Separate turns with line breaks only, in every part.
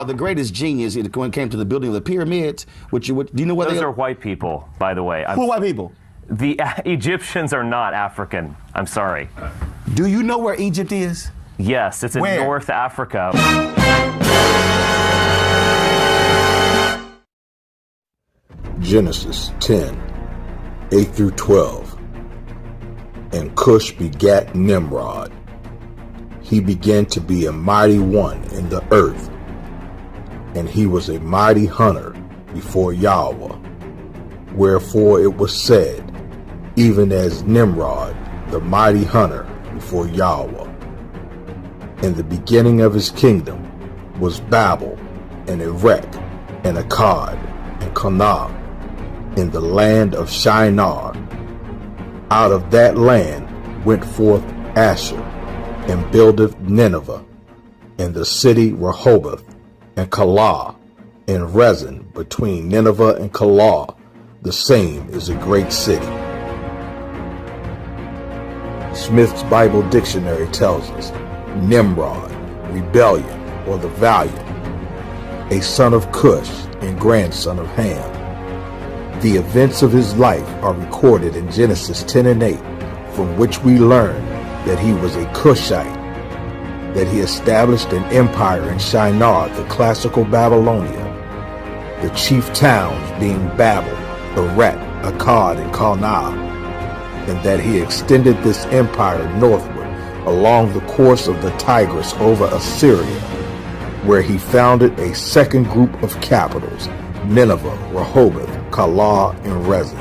The greatest genius when it came to the building of the pyramids, do you know what
Those are white people, by the way.
Who are white people?
The Egyptians are not African. I'm sorry.
Do you know where Egypt is?
Yes, it's in
Where?
North Africa.
Genesis 10, 8 through 12. And Cush begat Nimrod. He began to be a mighty one in the earth, and he was a mighty hunter before Yahweh. Wherefore it was said, even as Nimrod, the mighty hunter before Yahweh. And the beginning of his kingdom was Babel, and Erech, and Akkad, and Calneh, in the land of Shinar. Out of that land went forth Asher, and buildeth Nineveh, and the city Rehoboth, and Calah, and Rezin between Nineveh and Calah, the same is a great city. Smith's Bible Dictionary tells us, Nimrod, rebellion, or the valiant, a son of Cush and grandson of Ham. The events of his life are recorded in Genesis 10 and 8, from which we learn that he was a Cushite, that he established an empire in Shinar, the classical Babylonia, the chief towns being Babel, Erech, Akkad, and Calneh, and that he extended this empire northward along the course of the Tigris over Assyria, where he founded a second group of capitals, Nineveh, Rehoboth, Calah, and Rezin.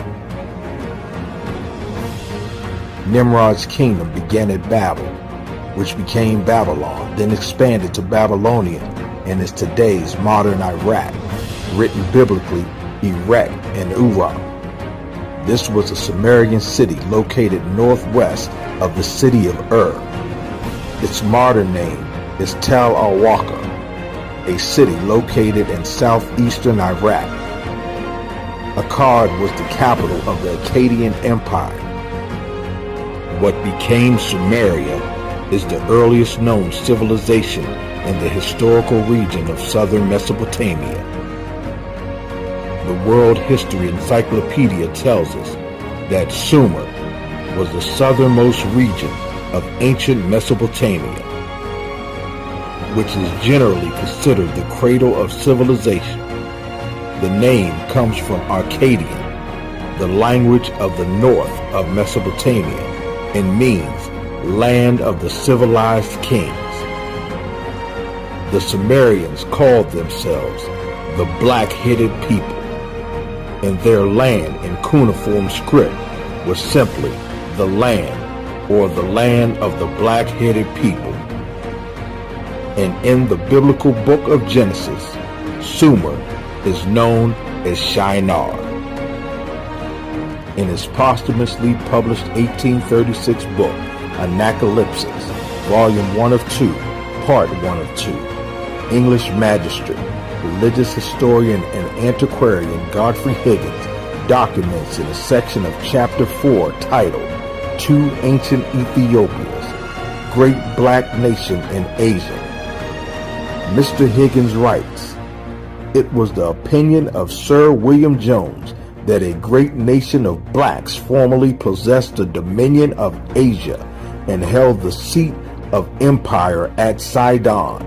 Nimrod's kingdom began at Babel, which became Babylon, then expanded to Babylonia and is today's modern Iraq, written biblically Erech and Uruk. This was a Sumerian city located northwest of the city of Ur. Its modern name is Tel al-Waqar, a city located in southeastern Iraq. Akkad was the capital of the Akkadian Empire. What became Sumeria is the earliest known civilization in the historical region of southern Mesopotamia. The World History Encyclopedia tells us that Sumer was the southernmost region of ancient Mesopotamia, which is generally considered the cradle of civilization. The name comes from Akkadian, the language of the north of Mesopotamia, and means land of the civilized kings. The Sumerians called themselves the black-headed people, and their land in cuneiform script was simply the land, or the land of the black-headed people. And in the biblical book of Genesis, Sumer is known as Shinar. In his posthumously published 1836 book, Anacalypsis, Volume 1 of 2, Part 1 of 2, English magistrate, religious historian, and antiquarian Godfrey Higgins documents in a section of Chapter 4 titled, Two Ancient Ethiopias, Great Black Nation in Asia. Mr. Higgins writes, it was the opinion of Sir William Jones that a great nation of blacks formerly possessed the dominion of Asia and held the seat of empire at Sidon.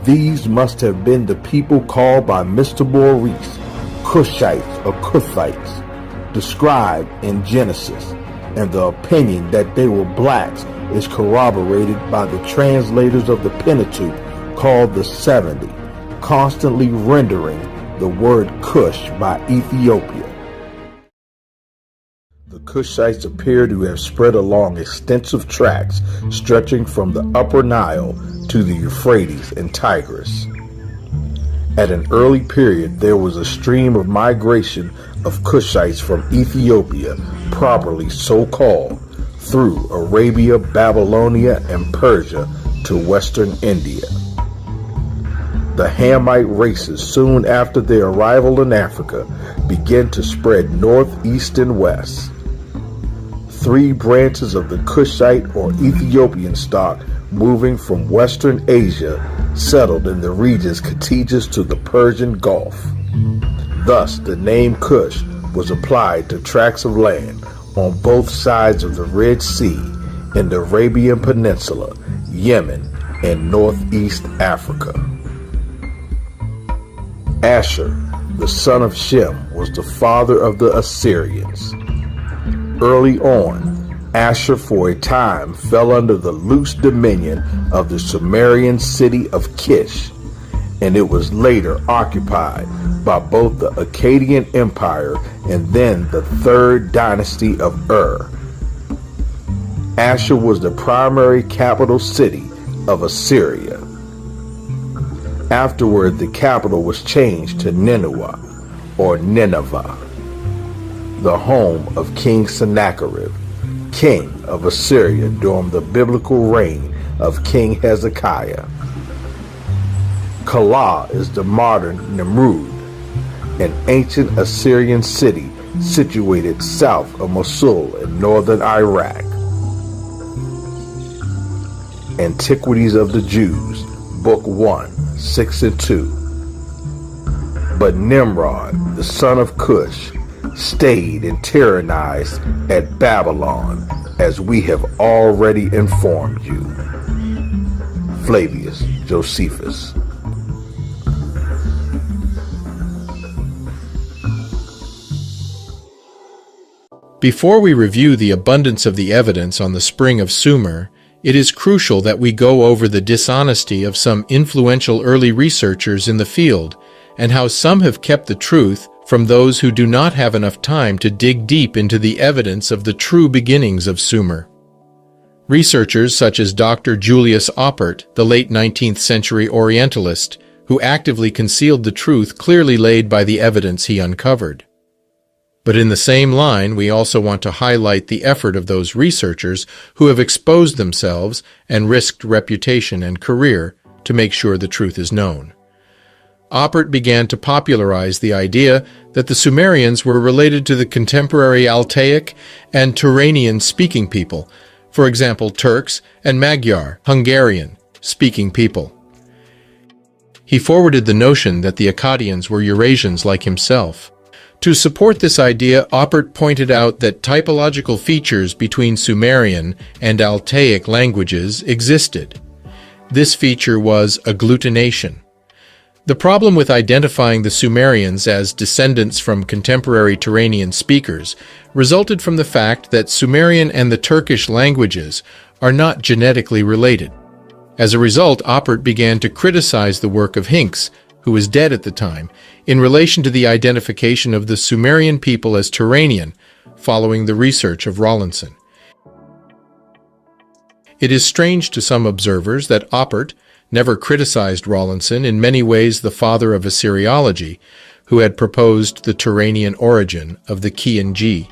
These must have been the people called by Mr. Maurice Cushites or Cuthites, described in Genesis, and the opinion that they were blacks is corroborated by the translators of the Pentateuch called the 70, constantly rendering the word Cush by Ethiopia. The Cushites appear to have spread along extensive tracts stretching from the Upper Nile to the Euphrates and Tigris. At an early period, there was a stream of migration of Cushites from Ethiopia, properly so called, through Arabia, Babylonia, and Persia to western India. The Hamite races, soon after their arrival in Africa, began to spread north, east, and west. three branches of the Kushite or Ethiopian stock moving from Western Asia settled in the regions contiguous to the Persian Gulf. Thus, the name Kush was applied to tracts of land on both sides of the Red Sea in the Arabian Peninsula, Yemen, and northeast Africa. Ashur, the son of Shem, was the father of the Assyrians. Early on, Ashur for a time fell under the loose dominion of the Sumerian city of Kish, and it was later occupied by both the Akkadian Empire and then the third dynasty of Ur. Ashur was the primary capital city of Assyria. Afterward, the capital was changed to Nineveh, or Nineveh, the home of King Sennacherib, king of Assyria during the biblical reign of King Hezekiah. Calah is the modern Nimrud, an ancient Assyrian city situated south of Mosul in northern Iraq. Antiquities of the Jews, Book 1, 6 and 2. But Nimrod, the son of Cush, stayed and tyrannized at Babylon, as we have already informed you. Flavius Josephus.
Before we review the abundance of the evidence on the spring of Sumer, it is crucial that we go over the dishonesty of some influential early researchers in the field and how some have kept the truth from those who do not have enough time to dig deep into the evidence of the true beginnings of Sumer. Researchers such as Dr. Julius Oppert, the late 19th century Orientalist, who actively concealed the truth clearly laid by the evidence he uncovered. But in the same line, we also want to highlight the effort of those researchers who have exposed themselves and risked reputation and career to make sure the truth is known. Oppert began to popularize the idea that the Sumerians were related to the contemporary Altaic and Turanian-speaking people, for example, Turks and Magyar, Hungarian-speaking people. He forwarded the notion that the Akkadians were Eurasians like himself. To support this idea, Oppert pointed out that typological features between Sumerian and Altaic languages existed. This feature was agglutination. The problem with identifying the Sumerians as descendants from contemporary Turanian speakers resulted from the fact that Sumerian and the Turkish languages are not genetically related. As a result, Oppert began to criticize the work of Hincks, who was dead at the time, in relation to the identification of the Sumerian people as Turanian, following the research of Rawlinson. It is strange to some observers that Oppert never criticized Rawlinson, in many ways the father of Assyriology, who had proposed the Turanian origin of the Kianji,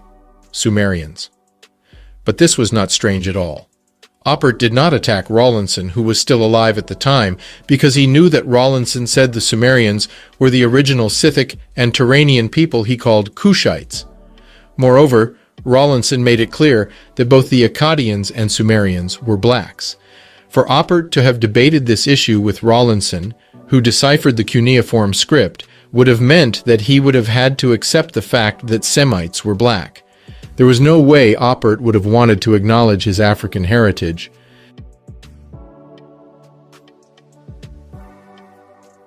Sumerians. But this was not strange at all. Oppert did not attack Rawlinson, who was still alive at the time, because he knew that Rawlinson said the Sumerians were the original Scythic and Turanian people he called Kushites. Moreover, Rawlinson made it clear that both the Akkadians and Sumerians were blacks. For Oppert to have debated this issue with Rawlinson, who deciphered the cuneiform script, would have meant that he would have had to accept the fact that Semites were black. There was no way Oppert would have wanted to acknowledge his African heritage.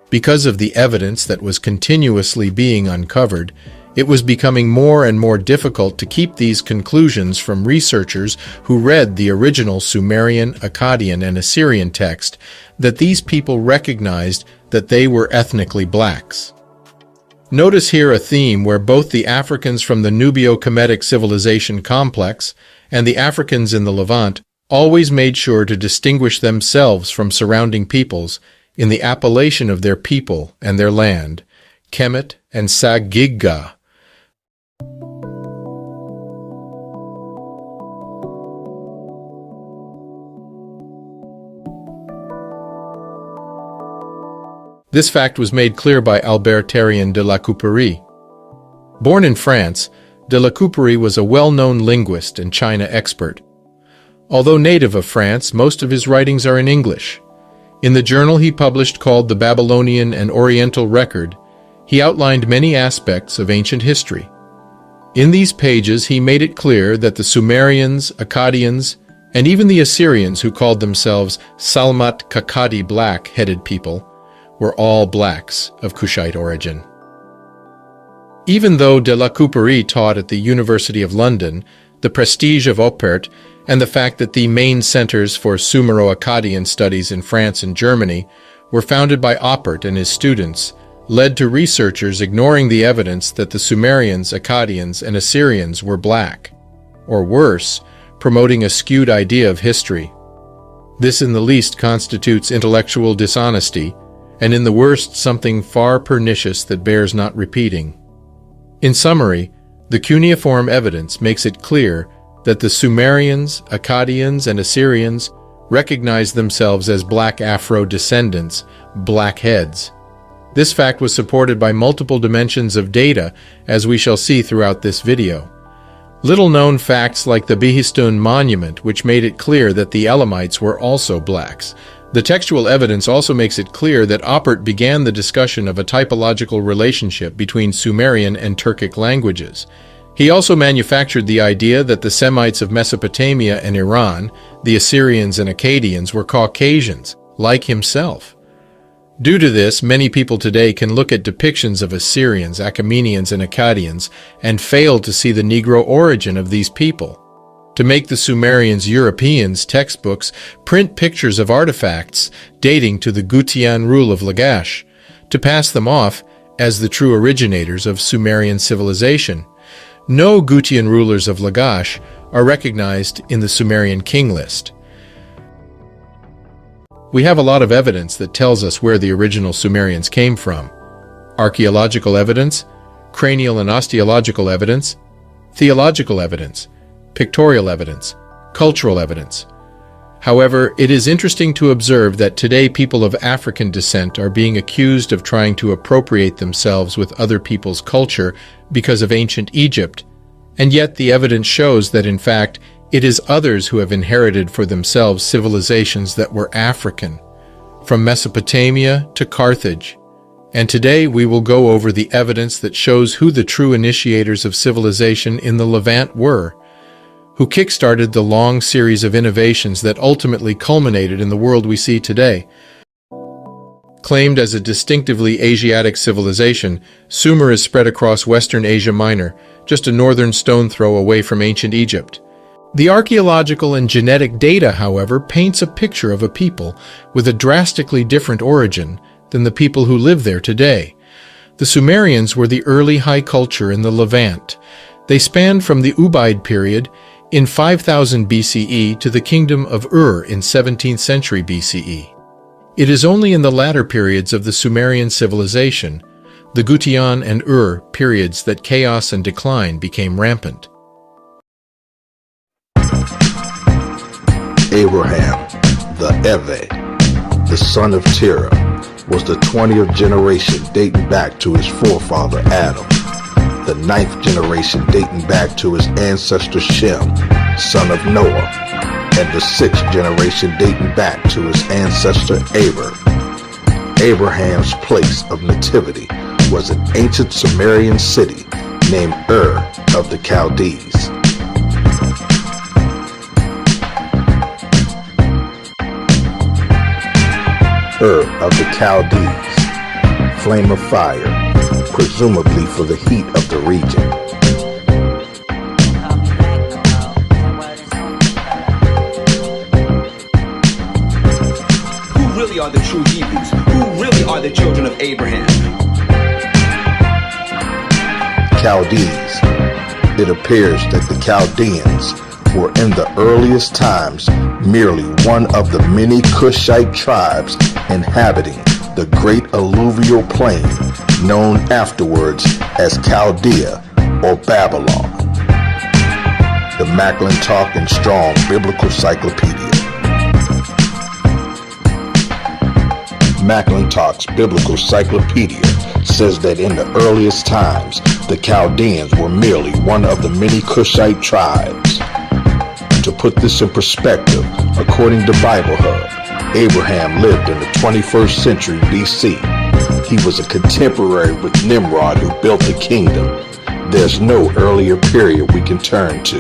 Because of the evidence that was continuously being uncovered, it was becoming more and more difficult to keep these conclusions from researchers who read the original Sumerian, Akkadian, and Assyrian text, that these people recognized that they were ethnically blacks. Notice here a theme where both the Africans from the Nubio-Kemetic civilization complex and the Africans in the Levant always made sure to distinguish themselves from surrounding peoples in the appellation of their people and their land, Kemet and Sagigga. This fact was made clear by Albert Terrien de la Couperie. Born in France, de la Couperie was a well-known linguist and China expert. Although native of France, most of his writings are in English. In the journal he published called The Babylonian and Oriental Record, he outlined many aspects of ancient history. In these pages, he made it clear that the Sumerians, Akkadians, and even the Assyrians, who called themselves Salmat Kakadi black-headed people, were all blacks of Kushite origin. Even though de la Couperie taught at the University of London, the prestige of Oppert and the fact that the main centers for Sumero-Akkadian studies in France and Germany were founded by Oppert and his students, led to researchers ignoring the evidence that the Sumerians, Akkadians, and Assyrians were black, or worse, promoting a skewed idea of history. This in the least constitutes intellectual dishonesty, and in the worst something far pernicious that bears not repeating. In summary, the cuneiform evidence makes it clear that the Sumerians, Akkadians, and Assyrians recognized themselves as black Afro-descendants, blackheads. This fact was supported by multiple dimensions of data, as we shall see throughout this video. Little-known facts like the Behistun monument, which made it clear that the Elamites were also blacks. The textual evidence also makes it clear that Oppert began the discussion of a typological relationship between Sumerian and Turkic languages. He also manufactured the idea that the Semites of Mesopotamia and Iran, the Assyrians and Akkadians, were Caucasians, like himself. Due to this, many people today can look at depictions of Assyrians, Achaemenians, and Akkadians and fail to see the Negro origin of these people. To make the Sumerians Europeans, textbooks print pictures of artifacts dating to the Gutian rule of Lagash, to pass them off as the true originators of Sumerian civilization. No Gutian rulers of Lagash are recognized in the Sumerian king list. We have a lot of evidence that tells us where the original Sumerians came from. Archaeological evidence, cranial and osteological evidence, theological evidence, pictorial evidence, cultural evidence. However, it is interesting to observe that today people of African descent are being accused of trying to appropriate themselves with other people's culture because of ancient Egypt, and yet the evidence shows that in fact it is others who have inherited for themselves civilizations that were African, from Mesopotamia to Carthage. And today we will go over the evidence that shows who the true initiators of civilization in the Levant were, who kick-started the long series of innovations that ultimately culminated in the world we see today. Claimed as a distinctively Asiatic civilization, Sumer is spread across Western Asia Minor, just a northern stone throw away from ancient Egypt. The archaeological and genetic data, however, paints a picture of a people with a drastically different origin than the people who live there today. The Sumerians were the early high culture in the Levant. They spanned from the Ubaid period in 5000 BCE to the kingdom of Ur in 17th century BCE. It is only in the latter periods of the Sumerian civilization, the Gutian and Ur periods, that chaos and decline became rampant.
Abraham, the Eve, the son of Terah, was the 20th generation dating back to his forefather Adam, the 9th generation dating back to his ancestor Shem, son of Noah, and the 6th generation dating back to his ancestor Aber. Abraham's place of nativity was an ancient Sumerian city named Ur of the Chaldees. Ur of the Chaldees, flame of fire, presumably for the heat of the region.
Who really are the true Hebrews? Who really are the children of Abraham?
Chaldees. It appears that the Chaldeans were in the earliest times merely one of the many Cushite tribes inhabiting the great alluvial plain known afterwards as Chaldea or Babylon. The McClintock and Strong Biblical Cyclopedia. McClintock's Biblical Cyclopedia says that in the earliest times, The Chaldeans were merely one of the many Cushite tribes. To put this in perspective, according to Bible Hub, Abraham lived in the 21st century BC. He was a contemporary with Nimrod, who built the kingdom. There's no earlier period we can turn to.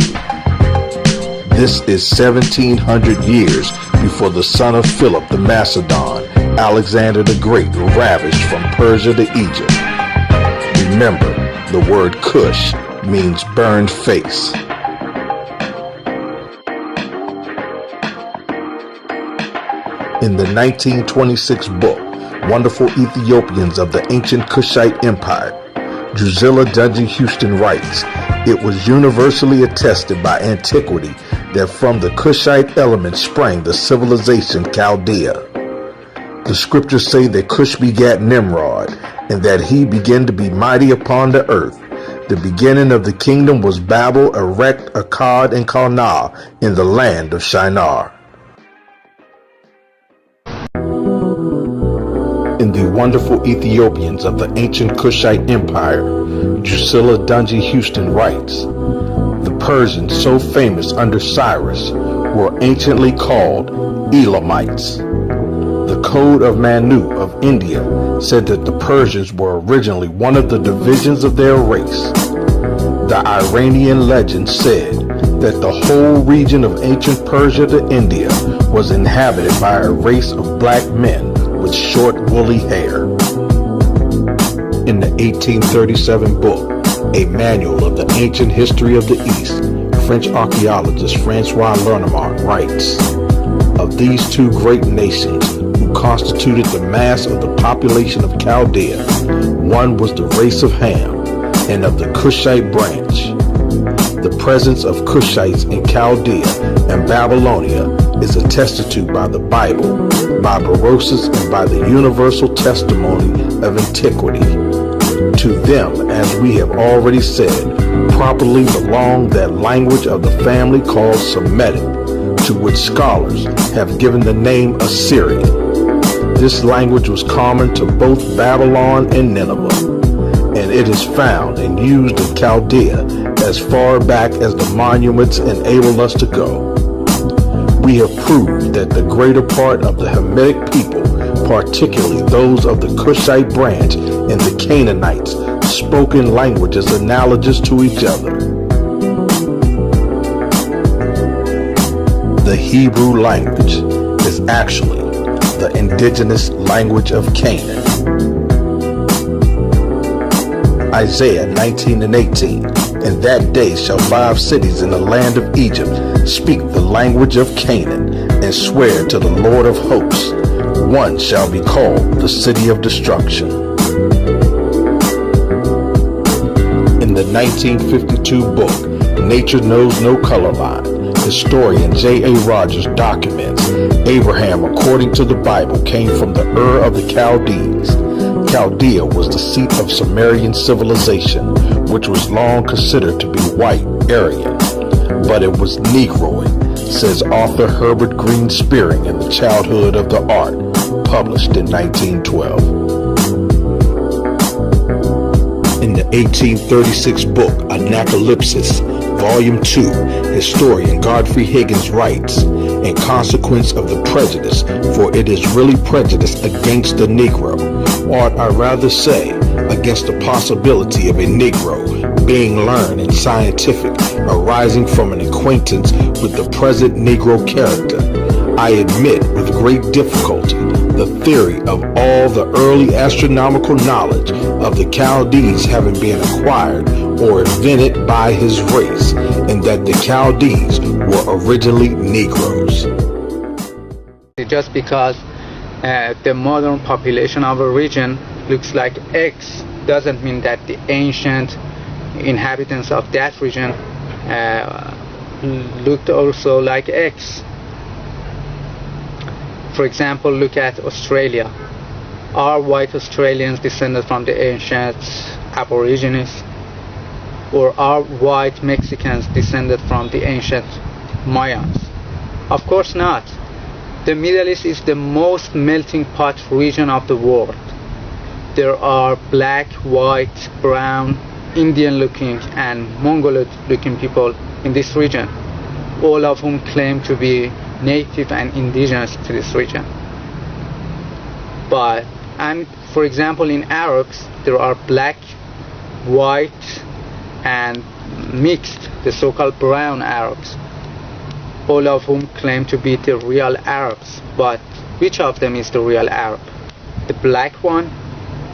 This is 1700 years before the son of Philip the Macedon, Alexander the Great, ravaged from Persia to Egypt. Remember, the word Cush means burned face. In the 1926 book, Wonderful Ethiopians of the Ancient Kushite Empire, Drusilla Dungy Houston writes, "It was universally attested by antiquity that from the Kushite element sprang the civilization Chaldea. The scriptures say that Cush begat Nimrod, and that he began to be mighty upon the earth. The beginning of the kingdom was Babel, Erech, Akkad, and Calneh in the land of Shinar." In the Wonderful Ethiopians of the Ancient Kushite Empire, Drusilla Dungy Houston writes, "The Persians, so famous under Cyrus, were anciently called Elamites. The Code of Manu of India said that the Persians were originally one of the divisions of their race. The Iranian legend said that the whole region of ancient Persia to India was inhabited by a race of black men with short woolly hair." In the 1837 book, A Manual of the Ancient History of the East, French archaeologist Francois Lernemont writes, "Of these two great nations who constituted the mass of the population of Chaldea, one was the race of Ham, and of the Cushite branch. The presence of Cushites in Chaldea and Babylonia is attested to by the Bible, by Berosus, and by the universal testimony of antiquity. To them, as we have already said, properly belonged that language of the family called Semitic, to which scholars have given the name Assyrian. This language was common to both Babylon and Nineveh, and it is found and used in Chaldea as far back as the monuments enable us to go. We have proved that the greater part of the Hamitic people, particularly those of the Cushite branch and the Canaanites, spoke in languages analogous to each other. The Hebrew language is actually the indigenous language of Canaan." Isaiah 19 and 18, "In that day shall 5 cities in the land of Egypt speak the language of Canaan, and swear to the Lord of hosts. One shall be called the city of destruction." In the 1952 book, Nature Knows No Color Line, historian J.A. Rogers documents Abraham, according to the Bible, came from the Ur of the Chaldees. Chaldea was the seat of Sumerian civilization, which was long considered to be white, Aryan, but it was Negroid, says author Herbert Green Spearing in The Childhood of the Art, published in 1912. In the 1836 book Anacalypsis, Volume 2, historian Godfrey Higgins writes, "In consequence of the prejudice, for it is really prejudice against the Negro, or I rather say, against the possibility of a Negro being learned and scientific, arising from an acquaintance with the present Negro character, I admit with great difficulty the theory of all the early astronomical knowledge of the Chaldees having been acquired or invented by his race, and that the Chaldees were originally Negroes."
Just because the modern population of a region looks like X doesn't mean that the ancient inhabitants of that region looked also like X. For example, look at Australia. Are white Australians descended from the ancient Aborigines? Or are white Mexicans descended from the ancient Mayans? Of course not. The Middle East is the most melting pot region of the world. There are black, white, brown, Indian looking and Mongoloid looking people in this region, all of whom claim to be native and indigenous to this region. And for example, in Arabs, there are black, white, and mixed, the so-called brown Arabs, all of whom claim to be the real Arabs. But which of them is the real Arab? The black one,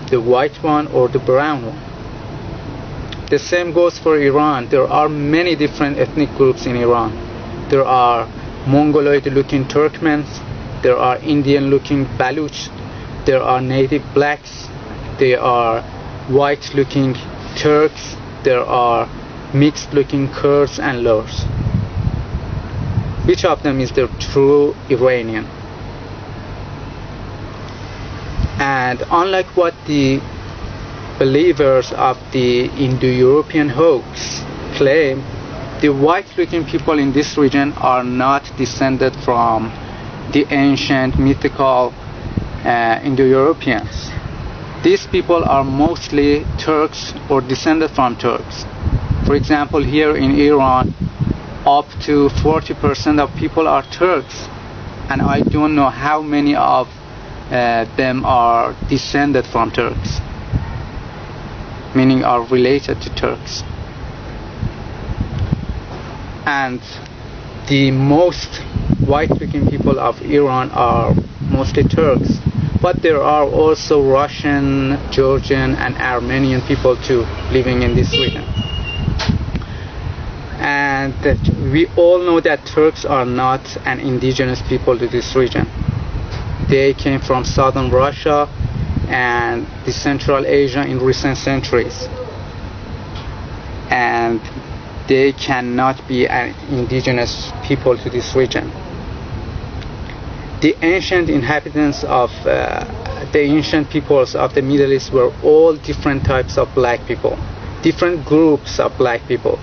the white one, or the brown one? The same goes for Iran. There are many different ethnic groups in Iran. There are Mongoloid-looking Turkmens, there are Indian-looking Baluch, there are native blacks, there are white-looking Turks, there are mixed-looking Kurds and Lurs. Which of them is the true Iranian? And unlike what the believers of the Indo-European hoax claim, the white-looking people in this region are not descended from the ancient mythical Indo-Europeans. These people are mostly Turks or descended from Turks. For example, here in Iran, up to 40% of people are Turks, and I don't know how many of them are descended from Turks, meaning are related to Turks. And the most white-looking people of Iran are mostly Turks, but there are also Russian, Georgian, and Armenian people too living in this region. And we all know that Turks are not an indigenous people to this region. They came from southern Russia and the Central Asia in recent centuries, and they cannot be an indigenous people to this region. The ancient inhabitants of the ancient peoples of the Middle East were all different types of black people, different groups of black people.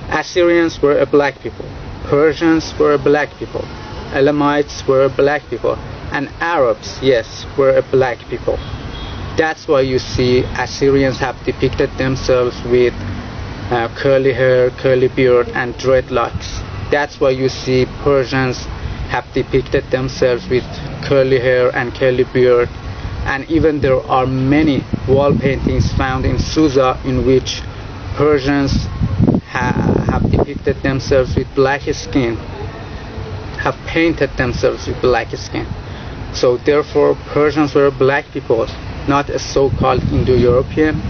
Assyrians were a black people, Persians were a black people, Hamites were a black people, and Arabs, yes, were a black people. That's why you see Assyrians have depicted themselves with curly hair, curly beard, and dreadlocks. That's why you see Persians have depicted themselves with curly hair and curly beard. And even there are many wall paintings found in Susa in which Persians have depicted themselves with black skin, have painted themselves with black skin. So therefore Persians were black people, not a so-called Indo-European.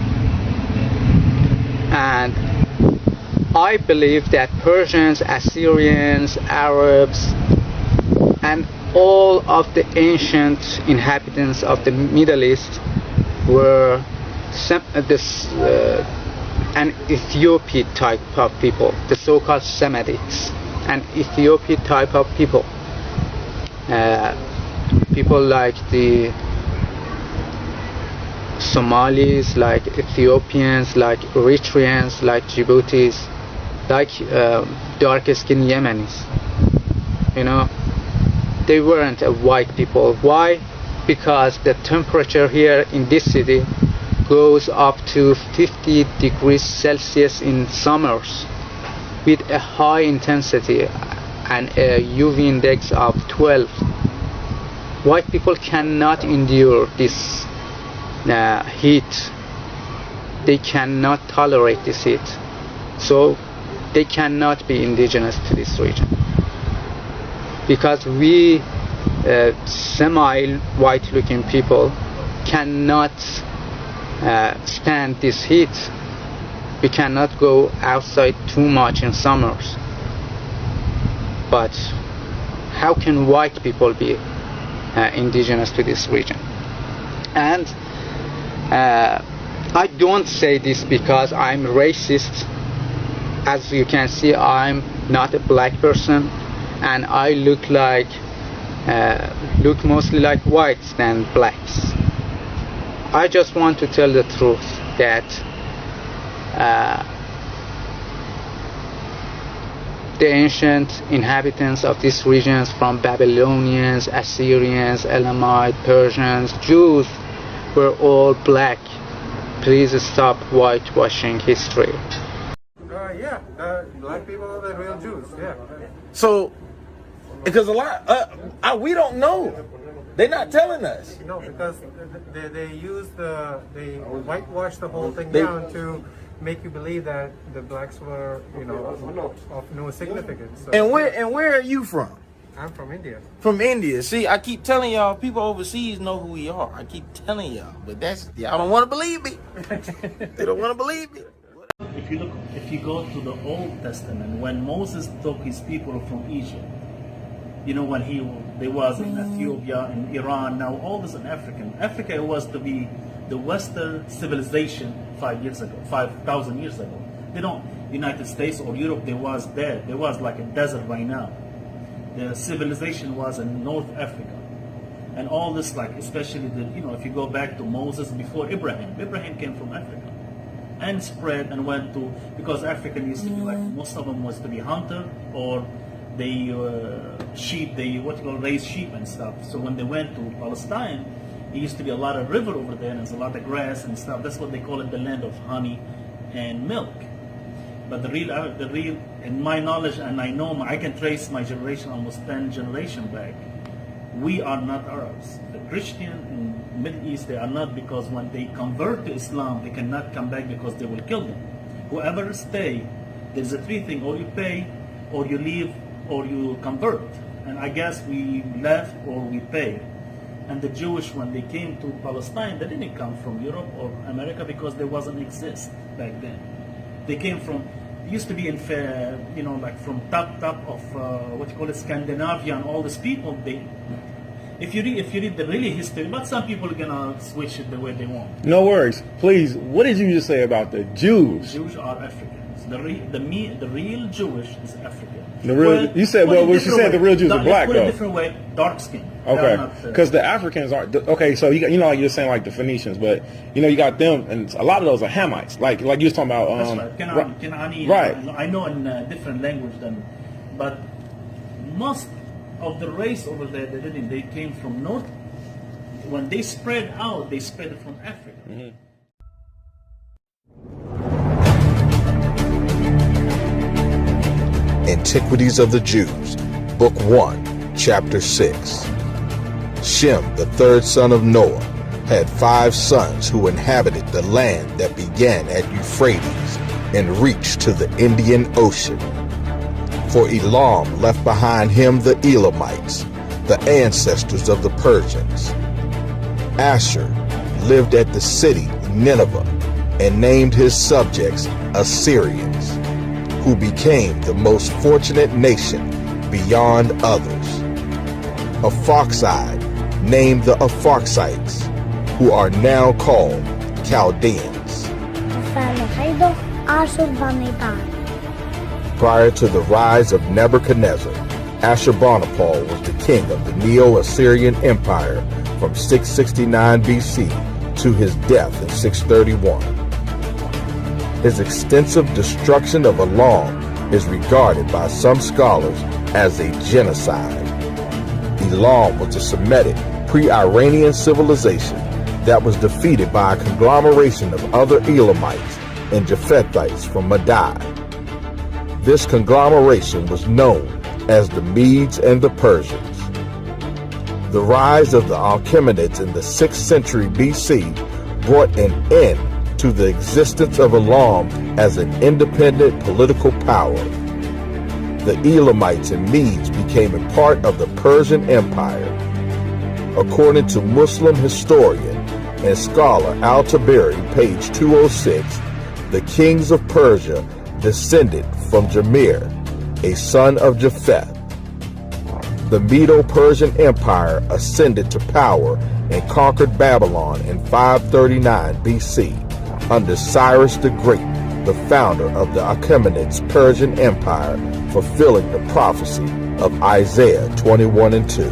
And I believe that Persians, Assyrians, Arabs, and all of the ancient inhabitants of the Middle East were an Ethiopian type of people, the so-called Semites, an Ethiopian type of people. People like the Somalis, like Ethiopians, like Eritreans, like Djiboutis, like dark-skinned Yemenis. You know, they weren't a white people. Why? Because the temperature here in this city goes up to 50 degrees Celsius in summers with a high intensity and a UV index of 12. White people cannot endure this heat. They cannot tolerate this heat. So they cannot be indigenous to this region. Because we semi-white looking people cannot stand this heat. We cannot go outside too much in summers. But how can white people be indigenous to this region? And I don't say this because I'm racist. As you can see, I'm not a black person, and I look mostly like whites than blacks. I just want to tell the truth that the ancient inhabitants of these regions, from Babylonians, Assyrians, Elamites, Persians, Jews, were all black please stop whitewashing history.
Yeah, black people are the real Jews. Yeah.
So, because a lot, we don't know. They're not telling us.
No, because they whitewash the whole thing down to make you believe that the blacks were, of no significance. So,
And where are you from?
I'm from India.
From India. See, I keep telling y'all, people overseas know who we are. I keep telling y'all, but y'all don't want to believe me. They don't want to believe me.
If you go to the Old Testament, when Moses took his people from Egypt, when they was in Ethiopia, in Iran, now all this in Africa was to be the Western civilization 5,000 years ago. United States or Europe, they was dead. There was like a desert right now. The civilization was in North Africa. And all this, like, especially if you go back to Moses before Abraham came from Africa and spread and went to, because Africa used to be like, most of them was to be hunter, or they sheep, they raise sheep and stuff. So when they went to Palestine, there used to be a lot of river over there and there's a lot of grass and stuff. That's what they call it, the land of honey and milk. But the real, in my knowledge, and I know I can trace my generation almost 10 generations back, we are not Arabs. The Christian in Middle East, they are not, because when they convert to Islam, they cannot come back because they will kill them. Whoever stay, there's a three thing: or you pay, or you leave, or you convert. And I guess we left or we paid. And the Jewish, when they came to Palestine, they didn't come from Europe or America because there wasn't exist back then. They came from, used to be in, like from top of Scandinavia and all these people. If you read the really history, but some people are gonna switch it the way they want.
No worries, please. What did you just say about the Jews?
Jews are Africans. The real Jewish is African.
The real, you said, well, what you said, the real Jews are black,
put it
though.
a different way, dark skin.
Okay, because the Africans are, okay, so you like you're saying like the Phoenicians, but you got them, and a lot of those are Hamites, like you was talking about.
That's right. Kenani,
right.
I know in different language but most of the race over there, they came from north. When they spread out, they spread it from Africa.
Mm-hmm.
Antiquities of the Jews, Book 1, Chapter 6. Shem, the third son of Noah, had 5 sons who inhabited the land that began at Euphrates and reached to the Indian Ocean. For Elam left behind him the Elamites, the ancestors of the Persians. Asher lived at the city Nineveh and named his subjects Assyrians, who became the most fortunate nation beyond others. Aphoxide named the Aphoxites, who are now called Chaldeans. Prior to the rise of Nebuchadnezzar, Ashurbanipal was the king of the Neo-Assyrian Empire from 669 BC to his death in 631. His extensive destruction of Elam is regarded by some scholars as a genocide. Elam was a Semitic pre-Iranian civilization that was defeated by a conglomeration of other Elamites and Japhethites from Madai. This conglomeration was known as the Medes and the Persians. The rise of the Achaemenids in the 6th century BC brought an end to the existence of Elam as an independent political power. The Elamites and Medes became a part of the Persian Empire. According to Muslim historian and scholar Al-Tabari, page 206, the kings of Persia descended from Jamir, a son of Japheth. The Medo-Persian Empire ascended to power and conquered Babylon in 539 BC under Cyrus the Great, the founder of the Achaemenids Persian Empire, fulfilling the prophecy of Isaiah 21 and 2.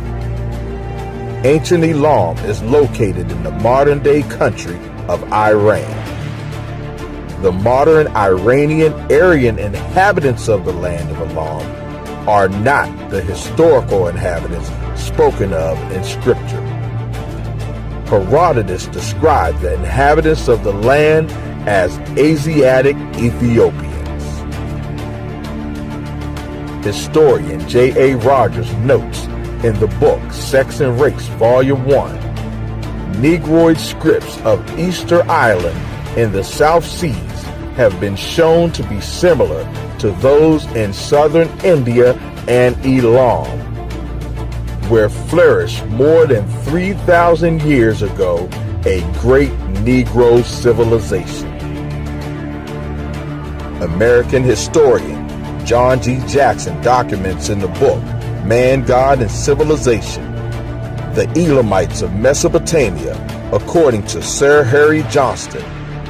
Ancient Elam is located in the modern-day country of Iran. The modern Iranian Aryan inhabitants of the land of Elam are not the historical inhabitants spoken of in Scripture. Herodotus described the inhabitants of the land as Asiatic Ethiopians. Historian J.A. Rogers notes in the book Sex and Race, Volume 1, Negroid scripts of Easter Island in the South Seas have been shown to be similar to those in southern India and Elam, where flourished more than 3,000 years ago a great Negro civilization. American historian John G. Jackson documents in the book Man, God, and Civilization, the Elamites of Mesopotamia, according to Sir Harry Johnston,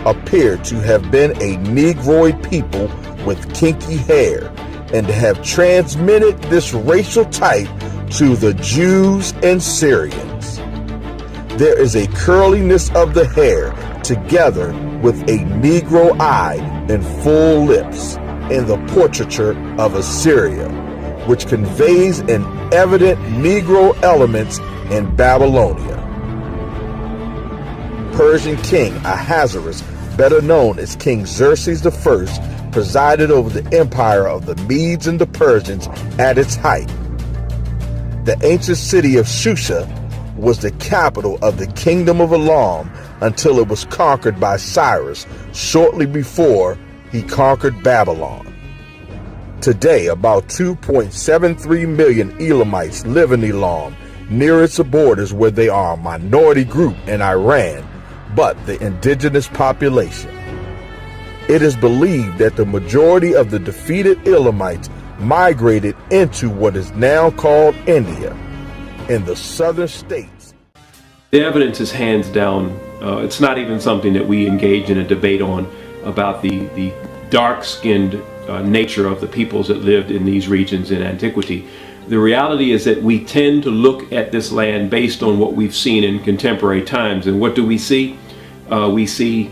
appear to have been a Negroid people with kinky hair and to have transmitted this racial type to the Jews and Syrians. There is a curliness of the hair together with a Negro eye and full lips in the portraiture of Assyria, which conveys an evident Negro elements in Babylonia. Persian king Ahasuerus, better known as King Xerxes I, presided over the empire of the Medes and the Persians at its height. The ancient city of Shusha was the capital of the kingdom of Elam until it was conquered by Cyrus shortly before he conquered Babylon. Today, about 2.73 million Elamites live in Elam, near its borders, where they are a minority group in Iran, but the indigenous population. It is believed that the majority of the defeated Elamites migrated into what is now called India, in the southern states.
The evidence is hands down. It's not even something that we engage in a debate on about the dark-skinned nature of the peoples that lived in these regions in antiquity. The reality is that we tend to look at this land based on what we've seen in contemporary times. And what do we see? We see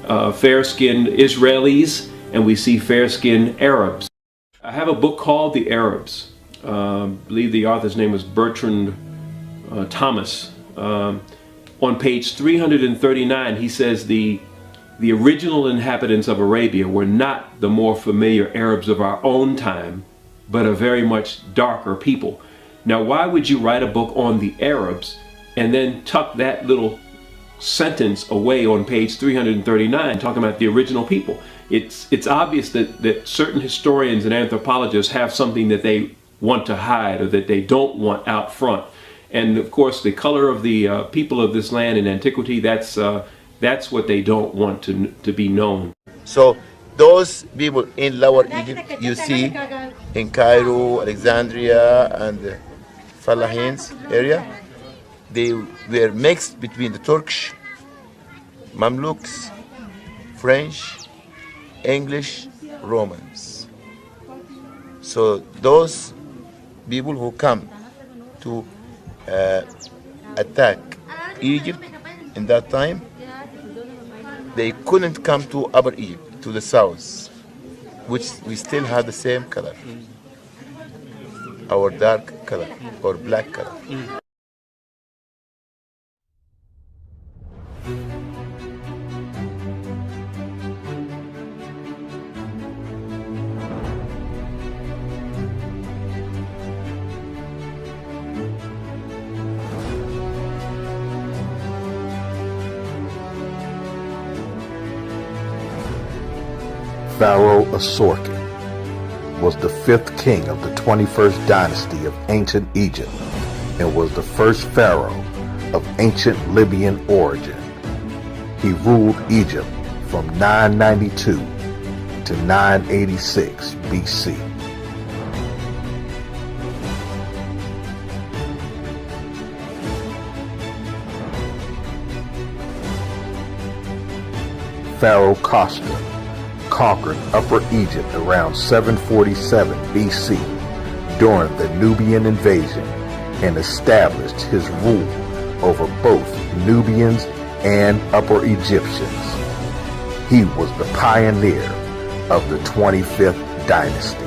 fair-skinned Israelis and we see fair-skinned Arabs. I have a book called The Arabs. I believe the author's name was Bertrand Thomas. On page 339, he says the original inhabitants of Arabia were not the more familiar Arabs of our own time, but a very much darker people. Now, why would you write a book on the Arabs and then tuck that little sentence away on page 339 talking about the original people? It's obvious that certain historians and anthropologists have something that they want to hide or that they don't want out front. And of course, the color of the people of this land in antiquity, that's what they don't want to be known.
So those people in Lower Egypt, you see in Cairo, Alexandria, and the Falahins area, they were mixed between the Turkish, Mamluks, French, English, Romans. So those people who come to attack Egypt in that time, they couldn't come to Upper Egypt, to the south, which we still have the same color, our dark color or black color.
Pharaoh Asorkin was the 5th king of the 21st dynasty of ancient Egypt and was the first pharaoh of ancient Libyan origin. He ruled Egypt from 992 to 986 BC. Pharaoh Khosrau conquered Upper Egypt around 747 BC during the Nubian invasion and established his rule over both Nubians and Upper Egyptians. He was the pioneer of the 25th dynasty.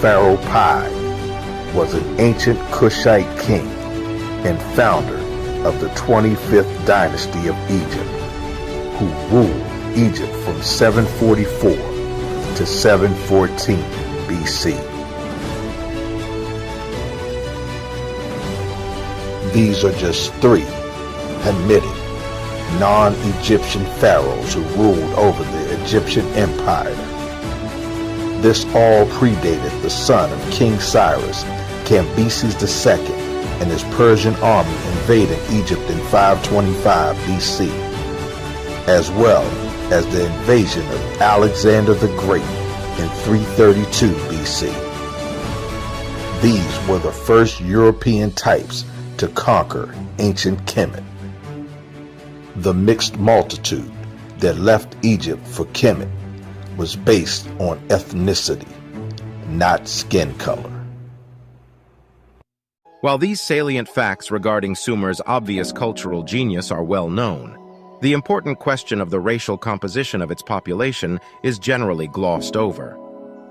Pharaoh Pi was an ancient Kushite king and founder of the 25th dynasty of Egypt, who ruled Egypt from 744 to 714 BC. These are just 3 Hamitic, non-Egyptian pharaohs who ruled over the Egyptian empire. This all predated the son of King Cyrus, Cambyses II, and his Persian army invading Egypt in 525 BC, as well as the invasion of Alexander the Great in 332 BC. These were the first European types to conquer ancient Kemet. The mixed multitude that left Egypt for Kemet was based on ethnicity, not skin color.
While these salient facts regarding Sumer's obvious cultural genius are well known, the important question of the racial composition of its population is generally glossed over.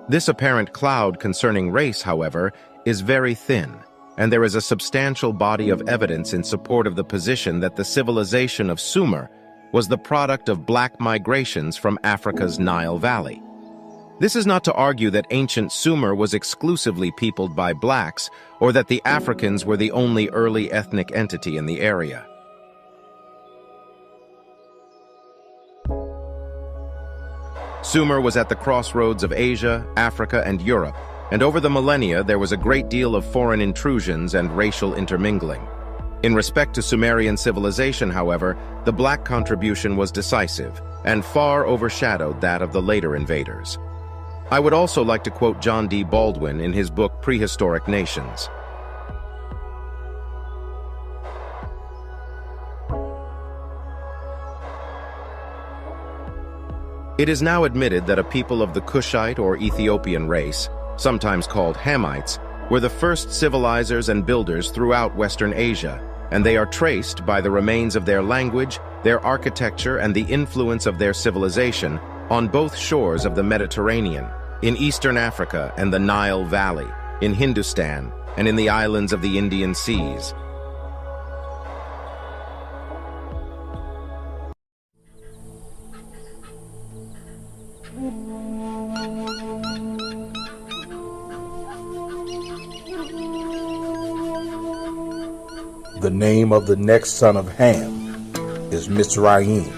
This apparent cloud concerning race, however, is very thin, and there is a substantial body of evidence in support of the position that the civilization of Sumer was the product of black migrations from Africa's Nile Valley. This is not to argue that ancient Sumer was exclusively peopled by blacks or that the Africans were the only early ethnic entity in the area. Sumer was at the crossroads of Asia, Africa, and Europe, and over the millennia there was a great deal of foreign intrusions and racial intermingling. In respect to Sumerian civilization, however, the black contribution was decisive and far overshadowed that of the later invaders. I would also like to quote John D. Baldwin in his book Prehistoric Nations. It is now admitted that a people of the Kushite or Ethiopian race, sometimes called Hamites, were the first civilizers and builders throughout Western Asia, and they are traced by the remains of their language, their architecture, and the influence of their civilization on both shores of the Mediterranean, in Eastern Africa and the Nile Valley, in Hindustan, and in the islands of the Indian Seas.
The name of the next son of Ham is Mitzrayim.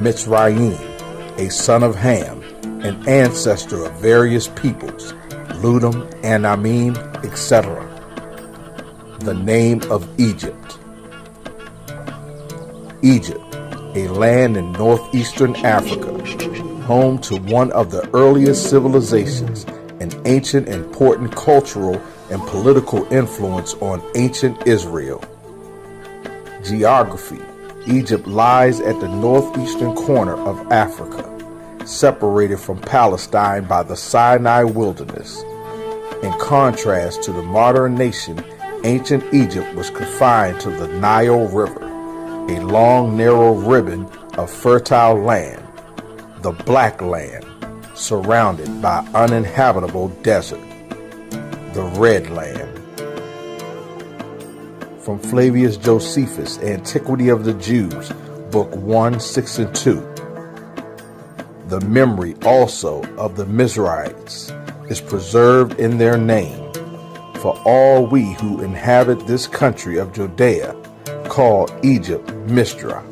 Mitzrayim, a son of Ham, an ancestor of various peoples, Ludum, Anamim, etc. The name of Egypt. Egypt, a land in northeastern Africa, home to one of the earliest civilizations, an ancient important cultural and political influence on ancient Israel. Geography. Egypt lies at the northeastern corner of Africa, separated from Palestine by the Sinai Wilderness. In contrast to the modern nation, ancient Egypt was confined to the Nile River, a long, narrow ribbon of fertile land, the Black Land, surrounded by uninhabitable desert, the Red Land. From Flavius Josephus, Antiquity of the Jews, Book 1, 6, and 2. The memory also of the Mizrahites is preserved in their name, for all we who inhabit this country of Judea call Egypt Mistra,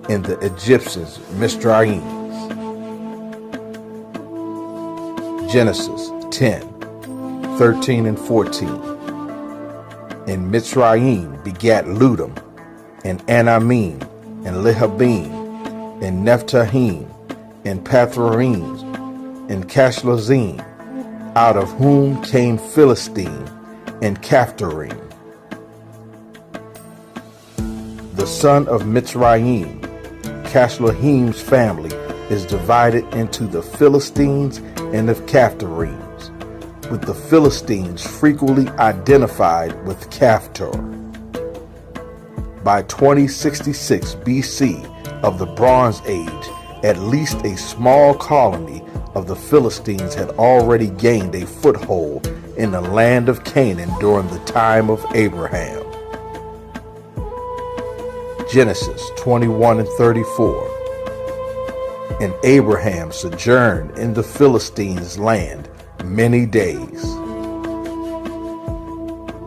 and the Egyptians Mizraim. Genesis 10, 13 and 14. And Mitzrayim begat Ludum, and Anamim, and Lehabim, and Nephtahim, and Pathraim, and Cashlazim, out of whom came Philistine, and Caphtorim. The son of Mitzrayim, Cashlahim's family, is divided into the Philistines and of Caphtorims, with the Philistines frequently identified with Caphtor. By 2066 BC of the Bronze Age, at least a small colony of the Philistines had already gained a foothold in the land of Canaan during the time of Abraham. Genesis 21 and 34. And Abraham sojourned in the Philistines' land many days.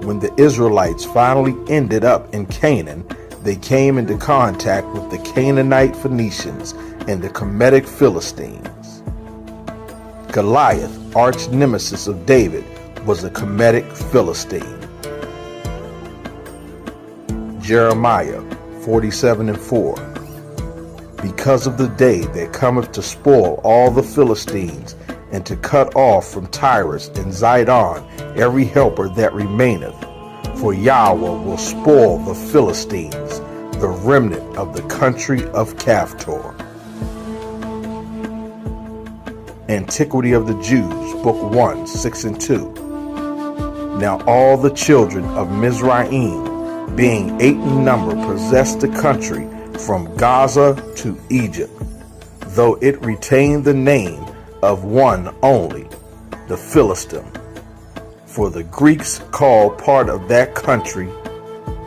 When the Israelites finally ended up in Canaan, they came into contact with the Canaanite Phoenicians and the Hamitic Philistines. Goliath, arch nemesis of David, was a Hamitic Philistine. Jeremiah 47 and 4. Because of the day that cometh to spoil all the Philistines, and to cut off from Tyrus and Zidon every helper that remaineth. For Yahweh will spoil the Philistines, the remnant of the country of Caphtor. Antiquity of the Jews, Book 1, 6 and 2. Now all the children of Mizraim, being 8 in number, possessed the country from Gaza to Egypt, though it retained the name of one only, the Philistine. For the Greeks called part of that country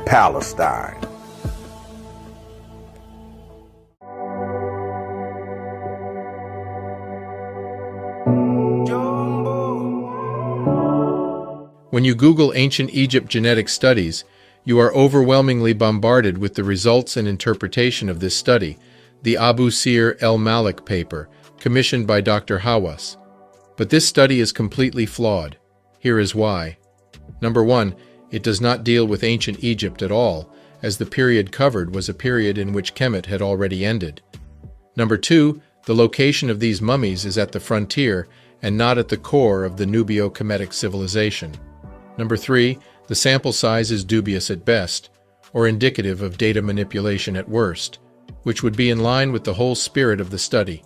Palestine.
When you Google ancient Egypt genetic studies, you are overwhelmingly bombarded with the results and interpretation of this study, the Abu Sir el-Malik paper, commissioned by Dr. Hawass. But this study is completely flawed. Here is why. Number 1, it does not deal with ancient Egypt at all, as the period covered was a period in which Kemet had already ended. Number 2, the location of these mummies is at the frontier and not at the core of the Nubio-Kemetic civilization. Number 3, the sample size is dubious at best, or indicative of data manipulation at worst, which would be in line with the whole spirit of the study.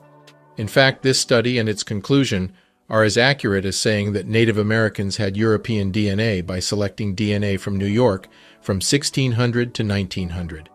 In fact, this study and its conclusion are as accurate as saying that Native Americans had European DNA by selecting DNA from New York from 1600 to 1900.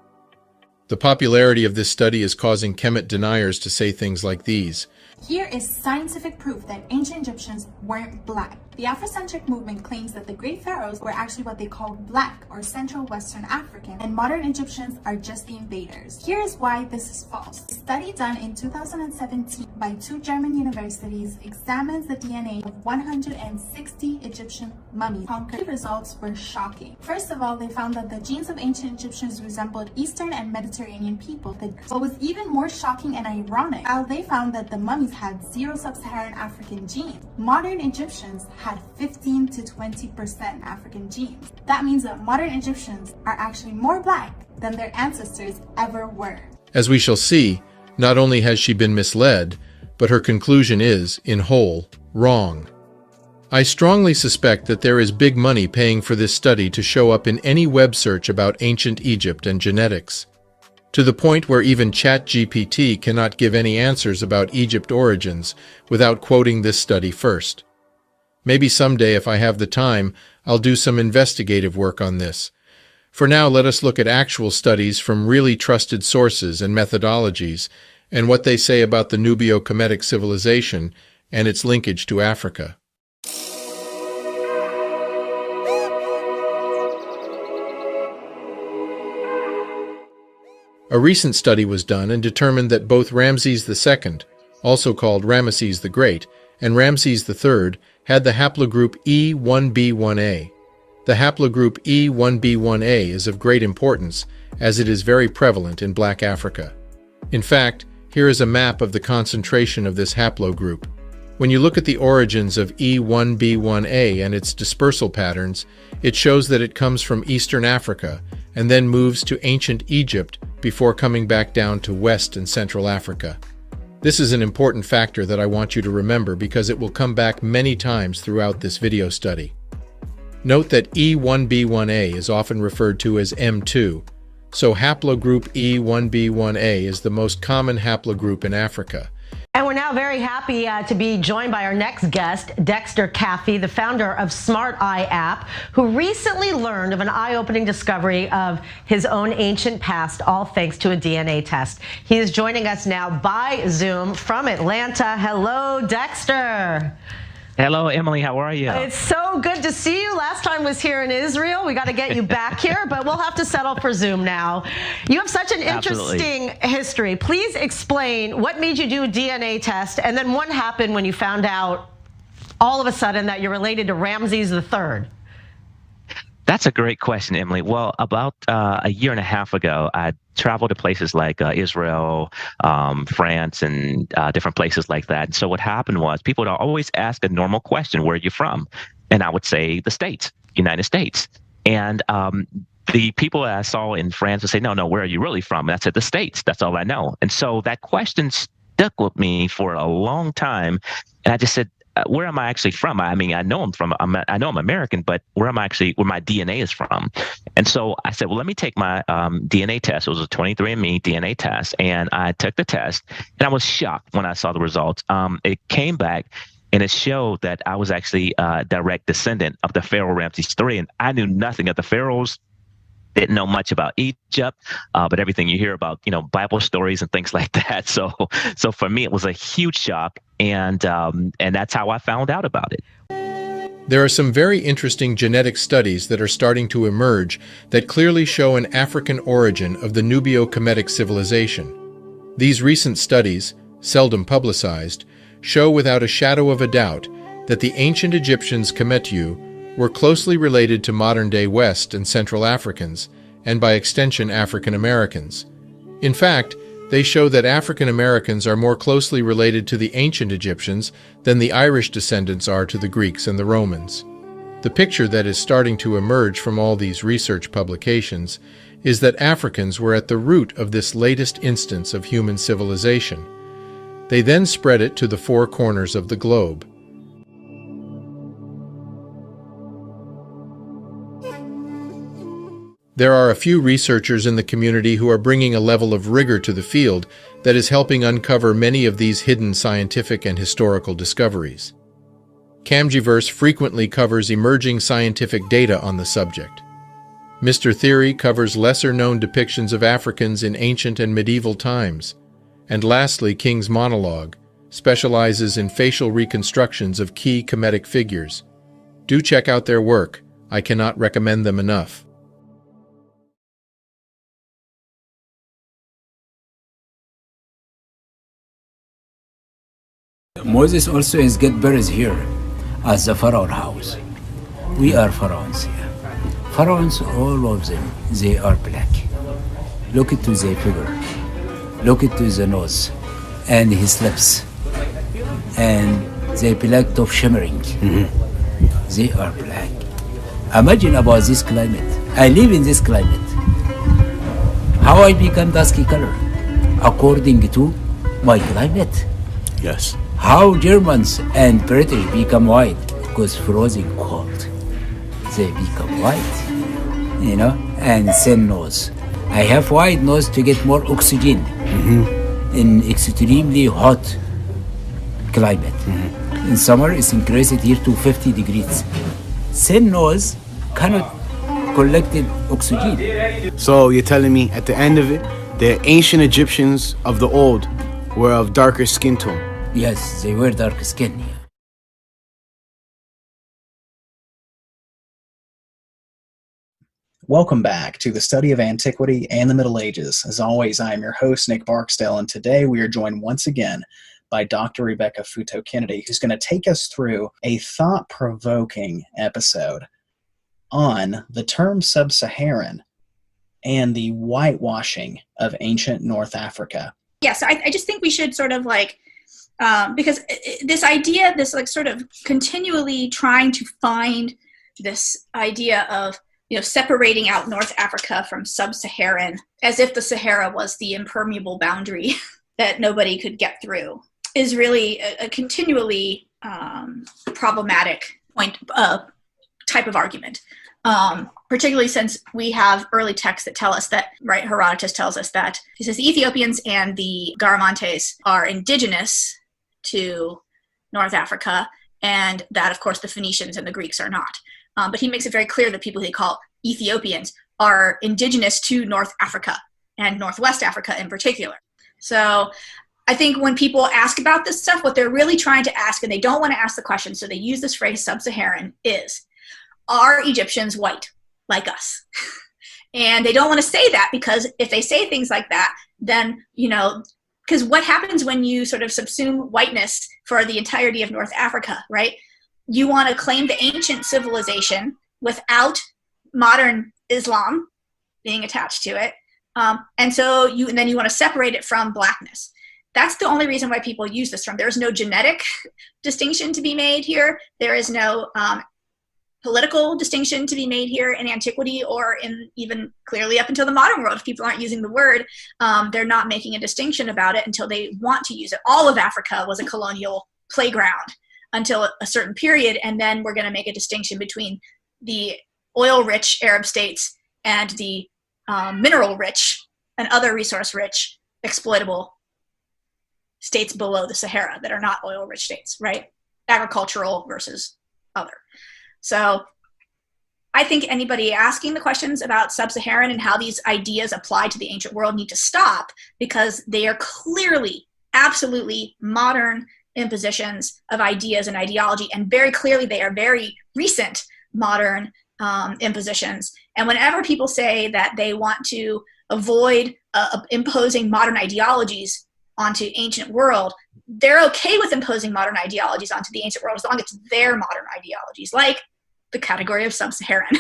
The popularity of this study is causing Kemet deniers to say things like these.
Here is scientific proof that ancient Egyptians weren't black. The Afrocentric movement claims that the great pharaohs were actually what they called black or Central Western African, and modern Egyptians are just the invaders. Here is why this is false. A study done in 2017 by 2 German universities examines the DNA of 160 Egyptian mummies. The results were shocking. First of all, they found that the genes of ancient Egyptians resembled Eastern and Mediterranean people. What was even more shocking and ironic, they found that the mummies had 0 sub-Saharan African genes. Modern Egyptians had 15 to 20% African genes. That means that modern Egyptians are actually more black than their ancestors ever were.
As we shall see, not only has she been misled, but her conclusion is, in whole, wrong. I strongly suspect that there is big money paying for this study to show up in any web search about ancient Egypt and genetics, to the point where even ChatGPT cannot give any answers about Egypt origins without quoting this study first. Maybe someday, if I have the time, I'll do some investigative work on this. For now, let us look at actual studies from really trusted sources and methodologies, and what they say about the Nubio-Kemetic civilization and its linkage to Africa. A recent study was done and determined that both Ramses II, also called Ramesses the Great, and Ramses III had the haplogroup E1b1a. The haplogroup E1b1a is of great importance as it is very prevalent in Black Africa. In fact, here is a map of the concentration of this haplogroup. When you look at the origins of E1b1a and its dispersal patterns, it shows that it comes from Eastern Africa and then moves to ancient Egypt before coming back down to West and Central Africa. This is an important factor that I want you to remember because it will come back many times throughout this video study. Note that E1b1a is often referred to as M2, so haplogroup E1b1a is the most common haplogroup in Africa.
And we're now very happy to be joined by our next guest, Dexter Caffey, the founder of Smart Eye app, who recently learned of an eye-opening discovery of his own ancient past, all thanks to a DNA test. He is joining us now by Zoom from Atlanta. Hello, Dexter.
Hello, Emily. How are you?
It's so good to see you. Last time was here in Israel. We got to get you back here, but we'll have to settle for Zoom now. You have such an interesting history. Please explain what made you do a DNA test, and then what happened when you found out all of a sudden that you're related to Ramses III.
That's a great question, Emily. Well, about a year and a half ago, I traveled to places like Israel, France, and different places like that. And so what happened was people would always ask a normal question, where are you from? And I would say the States, United States. And the people that I saw in France would say, no, where are you really from? And I said, the States. That's all I know. And so that question stuck with me for a long time. And I just said, where am I actually from? I mean, I know I'm American, but where my DNA is from? And so I said, well, let me take my DNA test. It was a 23andMe DNA test. And I took the test, and I was shocked when I saw the results. It came back, and it showed that I was actually a direct descendant of the Pharaoh Ramses III. And I knew nothing of the pharaohs. Didn't know much about Egypt, but everything you hear about, Bible stories and things like that. So for me, it was a huge shock, and that's how I found out about it.
There are some very interesting genetic studies that are starting to emerge that clearly show an African origin of the Nubio-Kemetic civilization. These recent studies, seldom publicized, show without a shadow of a doubt that the ancient Egyptians Kemetu were closely related to modern-day West and Central Africans, and by extension African Americans. In fact, they show that African Americans are more closely related to the ancient Egyptians than the Irish descendants are to the Greeks and the Romans. The picture that is starting to emerge from all these research publications is that Africans were at the root of this latest instance of human civilization. They then spread it to the four corners of the globe. There are a few researchers in the community who are bringing a level of rigor to the field that is helping uncover many of these hidden scientific and historical discoveries. Camgiverse frequently covers emerging scientific data on the subject. Mr. Theory covers lesser-known depictions of Africans in ancient and medieval times. And lastly, King's Monologue specializes in facial reconstructions of key Kemetic figures. Do check out their work. I cannot recommend them enough.
Moses also is get buried here as the Pharaoh house. We are pharaohs here. Pharaohs, all of them, they are black. Look at the figure. Look at the nose and his lips. And they black top shimmering. They are black. Imagine about this climate. I live in this climate. How I become dusky color? According to my climate.
Yes.
How Germans and British become white? Because frozen cold. They become white, and thin nose. I have wide nose to get more oxygen in extremely hot climate. In summer, it's increased here to 50 degrees. Thin nose cannot collect oxygen.
So you're telling me at the end of it, the ancient Egyptians of the old were of darker skin tone?
Yes, they were dark skin.
Welcome back to the study of antiquity and the Middle Ages. As always, I am your host, Nick Barksdale, and today we are joined once again by Dr. Rebecca Futo-Kennedy, who's going to take us through a thought-provoking episode on the term sub-Saharan and the whitewashing of ancient North Africa.
Yes, I just think we should sort of because this idea, this sort of continually trying to find this idea of, separating out North Africa from sub-Saharan, as if the Sahara was the impermeable boundary that nobody could get through, is really a continually problematic type of argument. Particularly since we have early texts that tell us that, right, Herodotus tells us that, he says the Ethiopians and the Garamantes are indigenous to North Africa, and that, of course, the Phoenicians and the Greeks are not. But he makes it very clear that people he call Ethiopians are indigenous to North Africa and Northwest Africa in particular. So I think when people ask about this stuff, what they're really trying to ask, and they don't want to ask the question, so they use this phrase sub-Saharan, is, are Egyptians white like us? And they don't want to say that, because if they say things like that, then, you know, because what happens when you sort of subsume whiteness for the entirety of North Africa, right? You want to claim the ancient civilization without modern Islam being attached to it. And then you want to separate it from blackness. That's the only reason why people use this term. There is no genetic distinction to be made here. There is no political distinction to be made here in antiquity, or in even clearly up until the modern world. If people aren't using the word, they're not making a distinction about it until they want to use it. All of Africa was a colonial playground until a certain period, and then we're going to make a distinction between the oil-rich Arab states and the mineral-rich and other resource-rich exploitable states below the Sahara that are not oil-rich states, right? Agricultural versus other. So I think anybody asking the questions about sub-Saharan and how these ideas apply to the ancient world need to stop, because they are clearly, absolutely modern impositions of ideas and ideology, and very clearly they are very recent modern impositions. And whenever people say that they want to avoid imposing modern ideologies onto ancient world, they're okay with imposing modern ideologies onto the ancient world as long as it's their modern ideologies, like the category of sub-Saharan.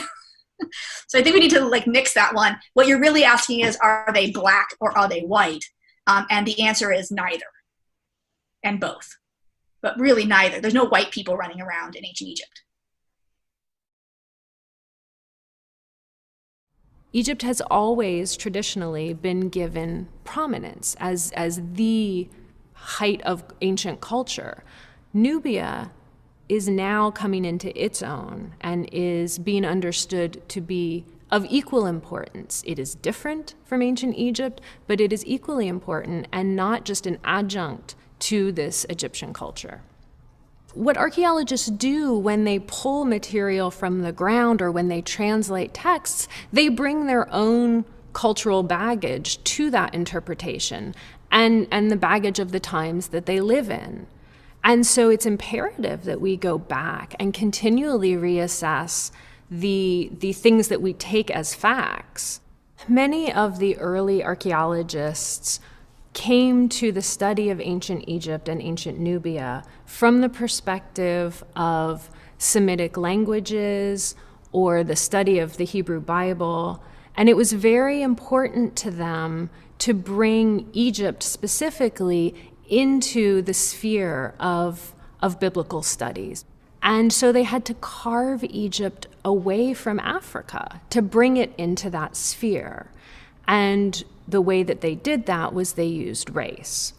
So I think we need to nix that one. What you're really asking is, are they black or are they white? And the answer is neither, and both, but really neither. There's no white people running around in ancient Egypt.
Egypt has always traditionally been given prominence as the height of ancient culture. Nubia is now coming into its own and is being understood to be of equal importance. It is different from ancient Egypt, but it is equally important and not just an adjunct to this Egyptian culture. What archaeologists do when they pull material from the ground or when they translate texts, they bring their own cultural baggage to that interpretation and the baggage of the times that they live in. And so it's imperative that we go back and continually reassess the things that we take as facts. Many of the early archaeologists came to the study of ancient Egypt and ancient Nubia from the perspective of Semitic languages or the study of the Hebrew Bible. And it was very important to them to bring Egypt specifically into the sphere of biblical studies. And so they had to carve Egypt away from Africa to bring it into that sphere. And the way that they did that was they used race.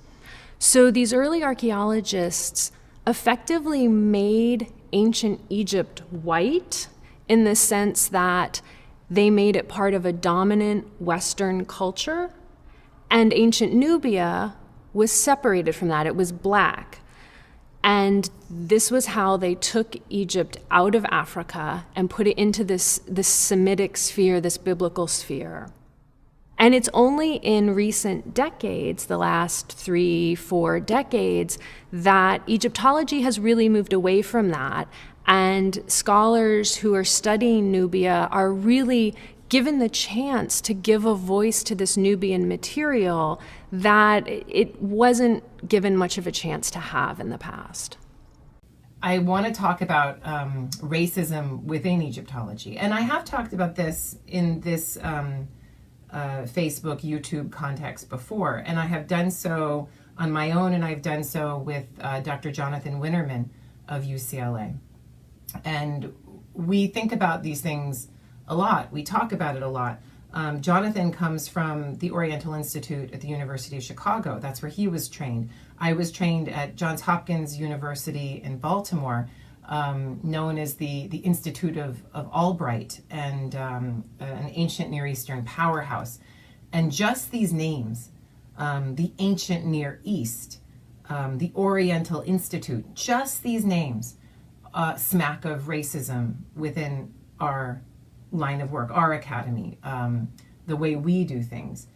So these early archaeologists effectively made ancient Egypt white in the sense that they made it part of a dominant Western culture, and ancient Nubia was separated from that. It was black. And this was how they took Egypt out of Africa and put it into this Semitic sphere, this biblical sphere. And it's only in recent decades, the last 3-4 decades, that Egyptology has really moved away from that. And scholars who are studying Nubia are really given the chance to give a voice to this Nubian material that it wasn't given much of a chance to have in the past.
I want to talk about racism within Egyptology. And I have talked about this in this Facebook, YouTube context before, and I have done so on my own, and I've done so with Dr. Jonathan Winterman of UCLA. And we think about these things a lot. We talk about it a lot. Jonathan comes from the Oriental Institute at the University of Chicago. That's where he was trained. I was trained at Johns Hopkins University in Baltimore, known as the Institute of Albright, and an ancient Near Eastern powerhouse. And just these names, the ancient Near East, the Oriental Institute. Just these names smack of racism within our line of work, our academy, the way we do things,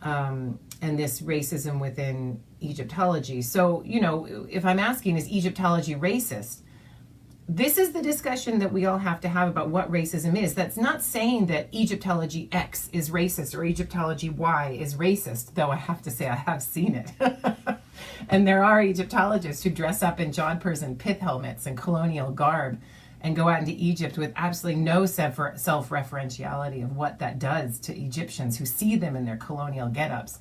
and this racism within Egyptology. So, you know, if I'm asking, is Egyptology racist? This is the discussion that we all have to have about what racism is. That's not saying that Egyptology X is racist or Egyptology Y is racist, though I have to say I have seen it. And there are Egyptologists who dress up in jodhpurs and pith helmets and colonial garb and go out into Egypt with absolutely no self-referentiality of what that does to Egyptians who see them in their colonial get-ups.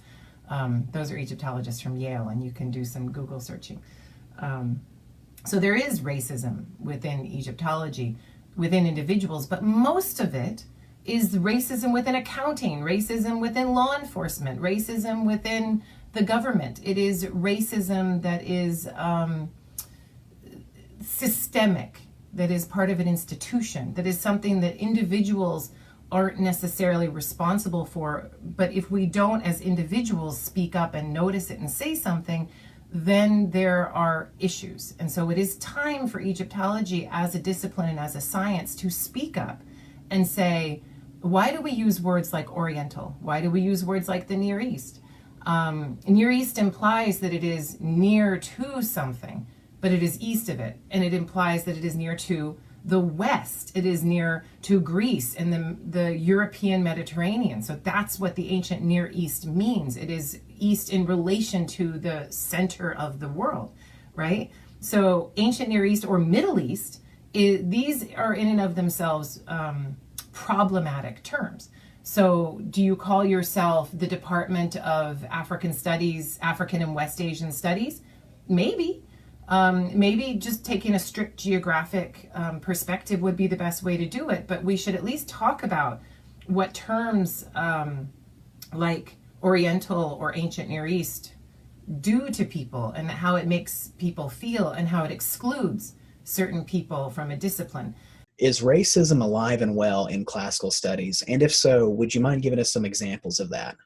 Those are Egyptologists from Yale, and you can do some Google searching. So there is racism within Egyptology, within individuals, but most of it is racism within accounting, racism within law enforcement, racism within the government. It is racism that is systemic, that is part of an institution, that is something that individuals aren't necessarily responsible for. But if we don't, as individuals, speak up and notice it and say something, then there are issues. And so it is time for Egyptology as a discipline and as a science to speak up and say, why do we use words like Oriental? Why do we use words like the Near East? Near East implies that it is near to something, but it is east of it. And it implies that it is near to the West. It is near to Greece and the European Mediterranean. So that's what the ancient Near East means. It is East in relation to the center of the world, right? So ancient Near East or Middle East, these are in and of themselves problematic terms. So do you call yourself the Department of African Studies, African and West Asian Studies? Maybe. Maybe just taking a strict geographic perspective would be the best way to do it, but we should at least talk about what terms like Oriental or Ancient Near East do to people and how it makes people feel and how it excludes certain people from a discipline.
Is racism alive and well in classical studies? And if so, would you mind giving us some examples of that?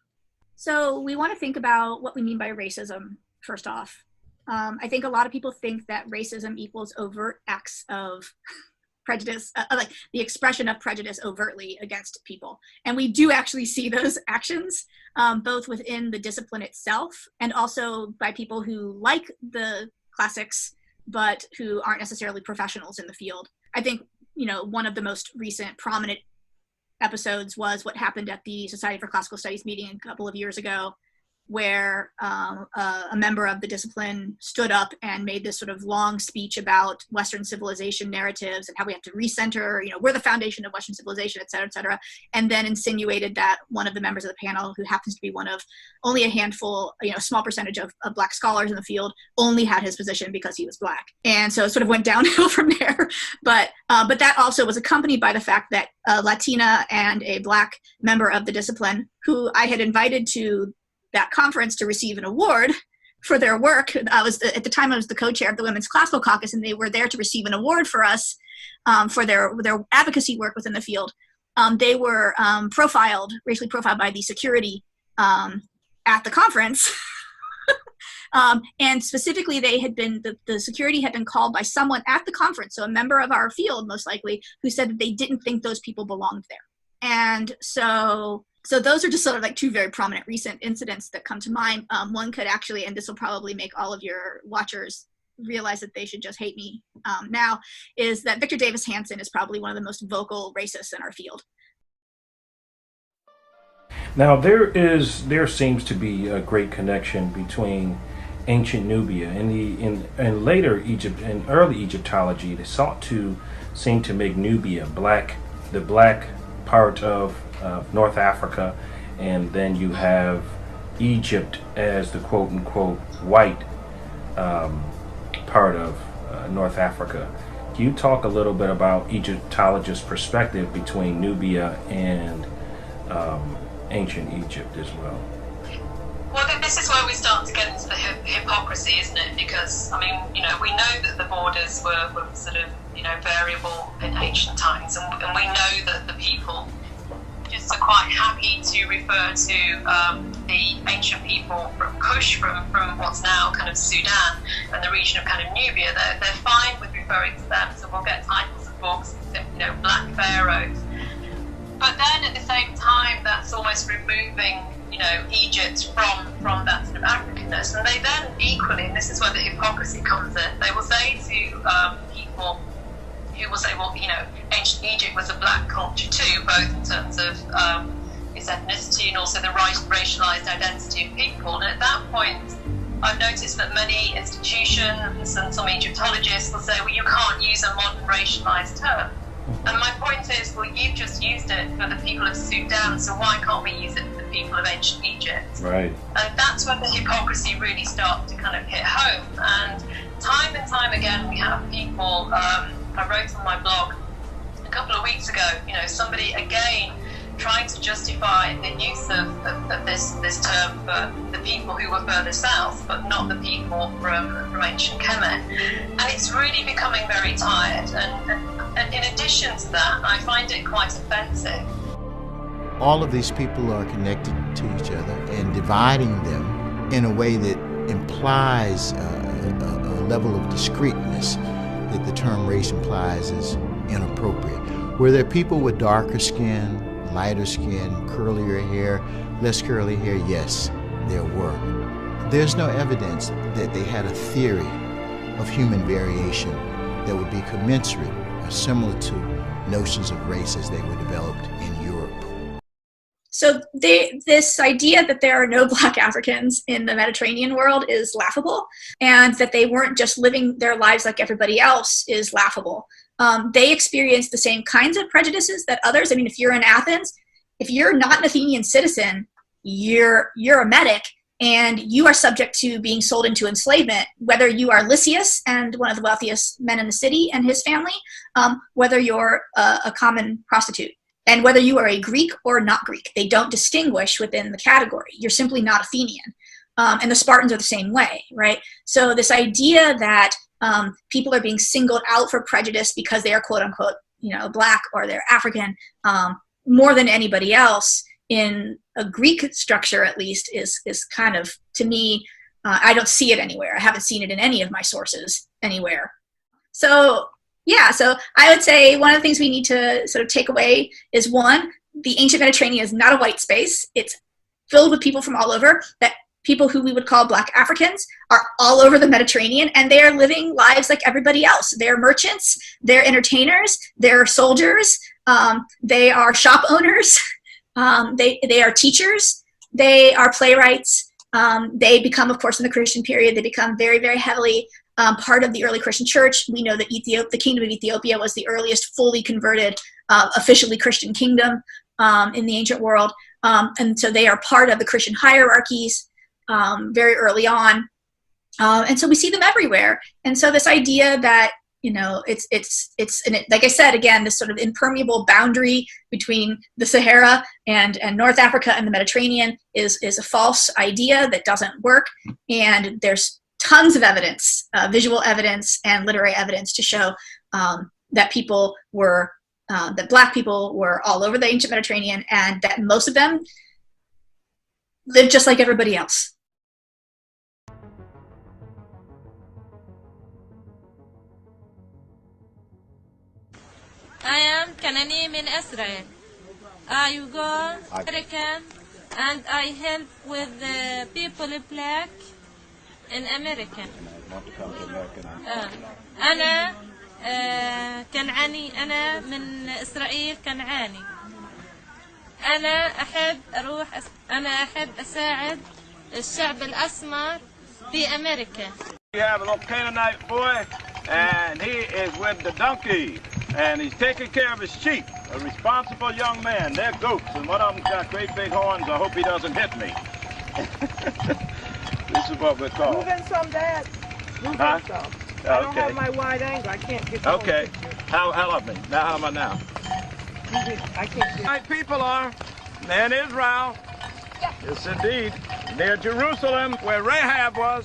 So we want to think about what we mean by racism, first off. I think a lot of people think that racism equals overt acts of prejudice, like the expression of prejudice overtly against people. And we do actually see those actions, both within the discipline itself and also by people who like the classics, but who aren't necessarily professionals in the field. I think, you know, one of the most recent prominent episodes was what happened at the Society for Classical Studies meeting a couple of years ago, where a member of the discipline stood up and made this sort of long speech about Western civilization narratives and how we have to recenter, you know, we're the foundation of Western civilization, et cetera, and then insinuated that one of the members of the panel, who happens to be one of only a handful, you know, a small percentage of Black scholars in the field, only had his position because he was Black. And so it sort of went downhill from there. But that also was accompanied by the fact that a Latina and a Black member of the discipline, who I had invited to that conference to receive an award for their work. At the time I was the co-chair of the Women's Classical Caucus, and they were there to receive an award for us for their advocacy work within the field. They were racially profiled by the security at the conference. And specifically, they had been, the security had been called by someone at the conference, so a member of our field most likely, who said that they didn't think those people belonged there. And so those are just sort of like two very prominent recent incidents that come to mind. One could actually, and this will probably make all of your watchers realize that they should just hate me now, is that Victor Davis Hanson is probably one of the most vocal racists in our field.
Now there seems to be a great connection between ancient Nubia and later Egypt and early Egyptology. They sought to seem to make Nubia the black part of North Africa, and then you have Egypt as the quote-unquote white part of North Africa. Can you talk a little bit about Egyptologists' perspective between Nubia and ancient Egypt as well?
Well, this is where we start to get into the hypocrisy, isn't it? Because, I mean, you know, we know that the borders were sort of, you know, variable in ancient times, and we know that the people archaeologists are quite happy to refer to the ancient people from Kush, from what's now kind of Sudan and the region of kind of Nubia. They're fine with referring to them, so we'll get titles of books, you know, Black Pharaohs. But then at the same time, that's almost removing, you know, Egypt from that sort of Africanness. And they then equally, and this is where the hypocrisy comes in, they will say to people who will say, well, you know, ancient Egypt was a black culture too, both in terms of its ethnicity and also the racialized identity of people. And at that point, I've noticed that many institutions and some Egyptologists will say, well, you can't use a modern racialized term. And my point is, well, you've just used it for the people of Sudan, so why can't we use it for the people of ancient Egypt?
Right.
And that's where the hypocrisy really starts to kind of hit home. And time again, we have people, I wrote on my blog a couple of weeks ago, you know, somebody again trying to justify the use of this term for the people who were further south, but not the people from ancient Kemet. And it's really becoming very tired. And in addition to that, I find it quite offensive.
All of these people are connected to each other, and dividing them in a way that implies a level of discreteness that the term race implies is inappropriate. Were there people with darker skin, lighter skin, curlier hair, less curly hair? Yes, there were. There's no evidence that they had a theory of human variation that would be commensurate or similar to notions of race as they were developed in Europe.
So this idea that there are no Black Africans in the Mediterranean world is laughable, and that they weren't just living their lives like everybody else is laughable. They experienced the same kinds of prejudices that others. I mean, if you're in Athens, if you're not an Athenian citizen, you're a Metic, and you are subject to being sold into enslavement, whether you are Lysias and one of the wealthiest men in the city and his family, whether you're a common prostitute, and whether you are a Greek or not Greek. They don't distinguish within the category. You're simply not Athenian. And the Spartans are the same way, right? So this idea that people are being singled out for prejudice because they are quote unquote, you know, Black or they're African more than anybody else in a Greek structure, at least, is kind of, to me, I don't see it anywhere. I haven't seen it in any of my sources anywhere. So yeah, so I would say one of the things we need to sort of take away is, one, the ancient Mediterranean is not a white space. It's filled with people from all over. That people who we would call Black Africans are all over the Mediterranean, and they are living lives like everybody else. They're merchants, they're entertainers, they're soldiers, they are shop owners, they are teachers, they are playwrights. They become, of course, in the Christian period, they become very, very heavily part of the early Christian church. We know that the kingdom of Ethiopia was the earliest fully converted, officially Christian kingdom in the ancient world. And so they are part of the Christian hierarchies very early on. And so we see them everywhere. And so this idea that, you know, it's like I said, again, this sort of impermeable boundary between the Sahara and North Africa and the Mediterranean is a false idea that doesn't work. And there's tons of evidence, visual evidence and literary evidence to show that people were, that Black people were all over the ancient Mediterranean, and that most of them lived just like everybody else.
I am Cananim in Israel. I go American, and I help with the people Black in America. أنا كنعاني، أنا من إسرائيل كنعاني. أنا أحب أساعد الشعب الأسمر في أمريكا.
We have a little Canaanite boy, and he is with the donkey, and he's taking care of his sheep. A responsible young man. They're goats, and one of them's got great big horns. I hope he doesn't hit me. This is what we're called.
Move in some, Dad. Move in some. I don't have my wide angle. I can't get the
Okay. How of me? Now, how am I now?
I can't get
Right, people are in Israel. Yes, indeed. Near Jerusalem, where Rahab was.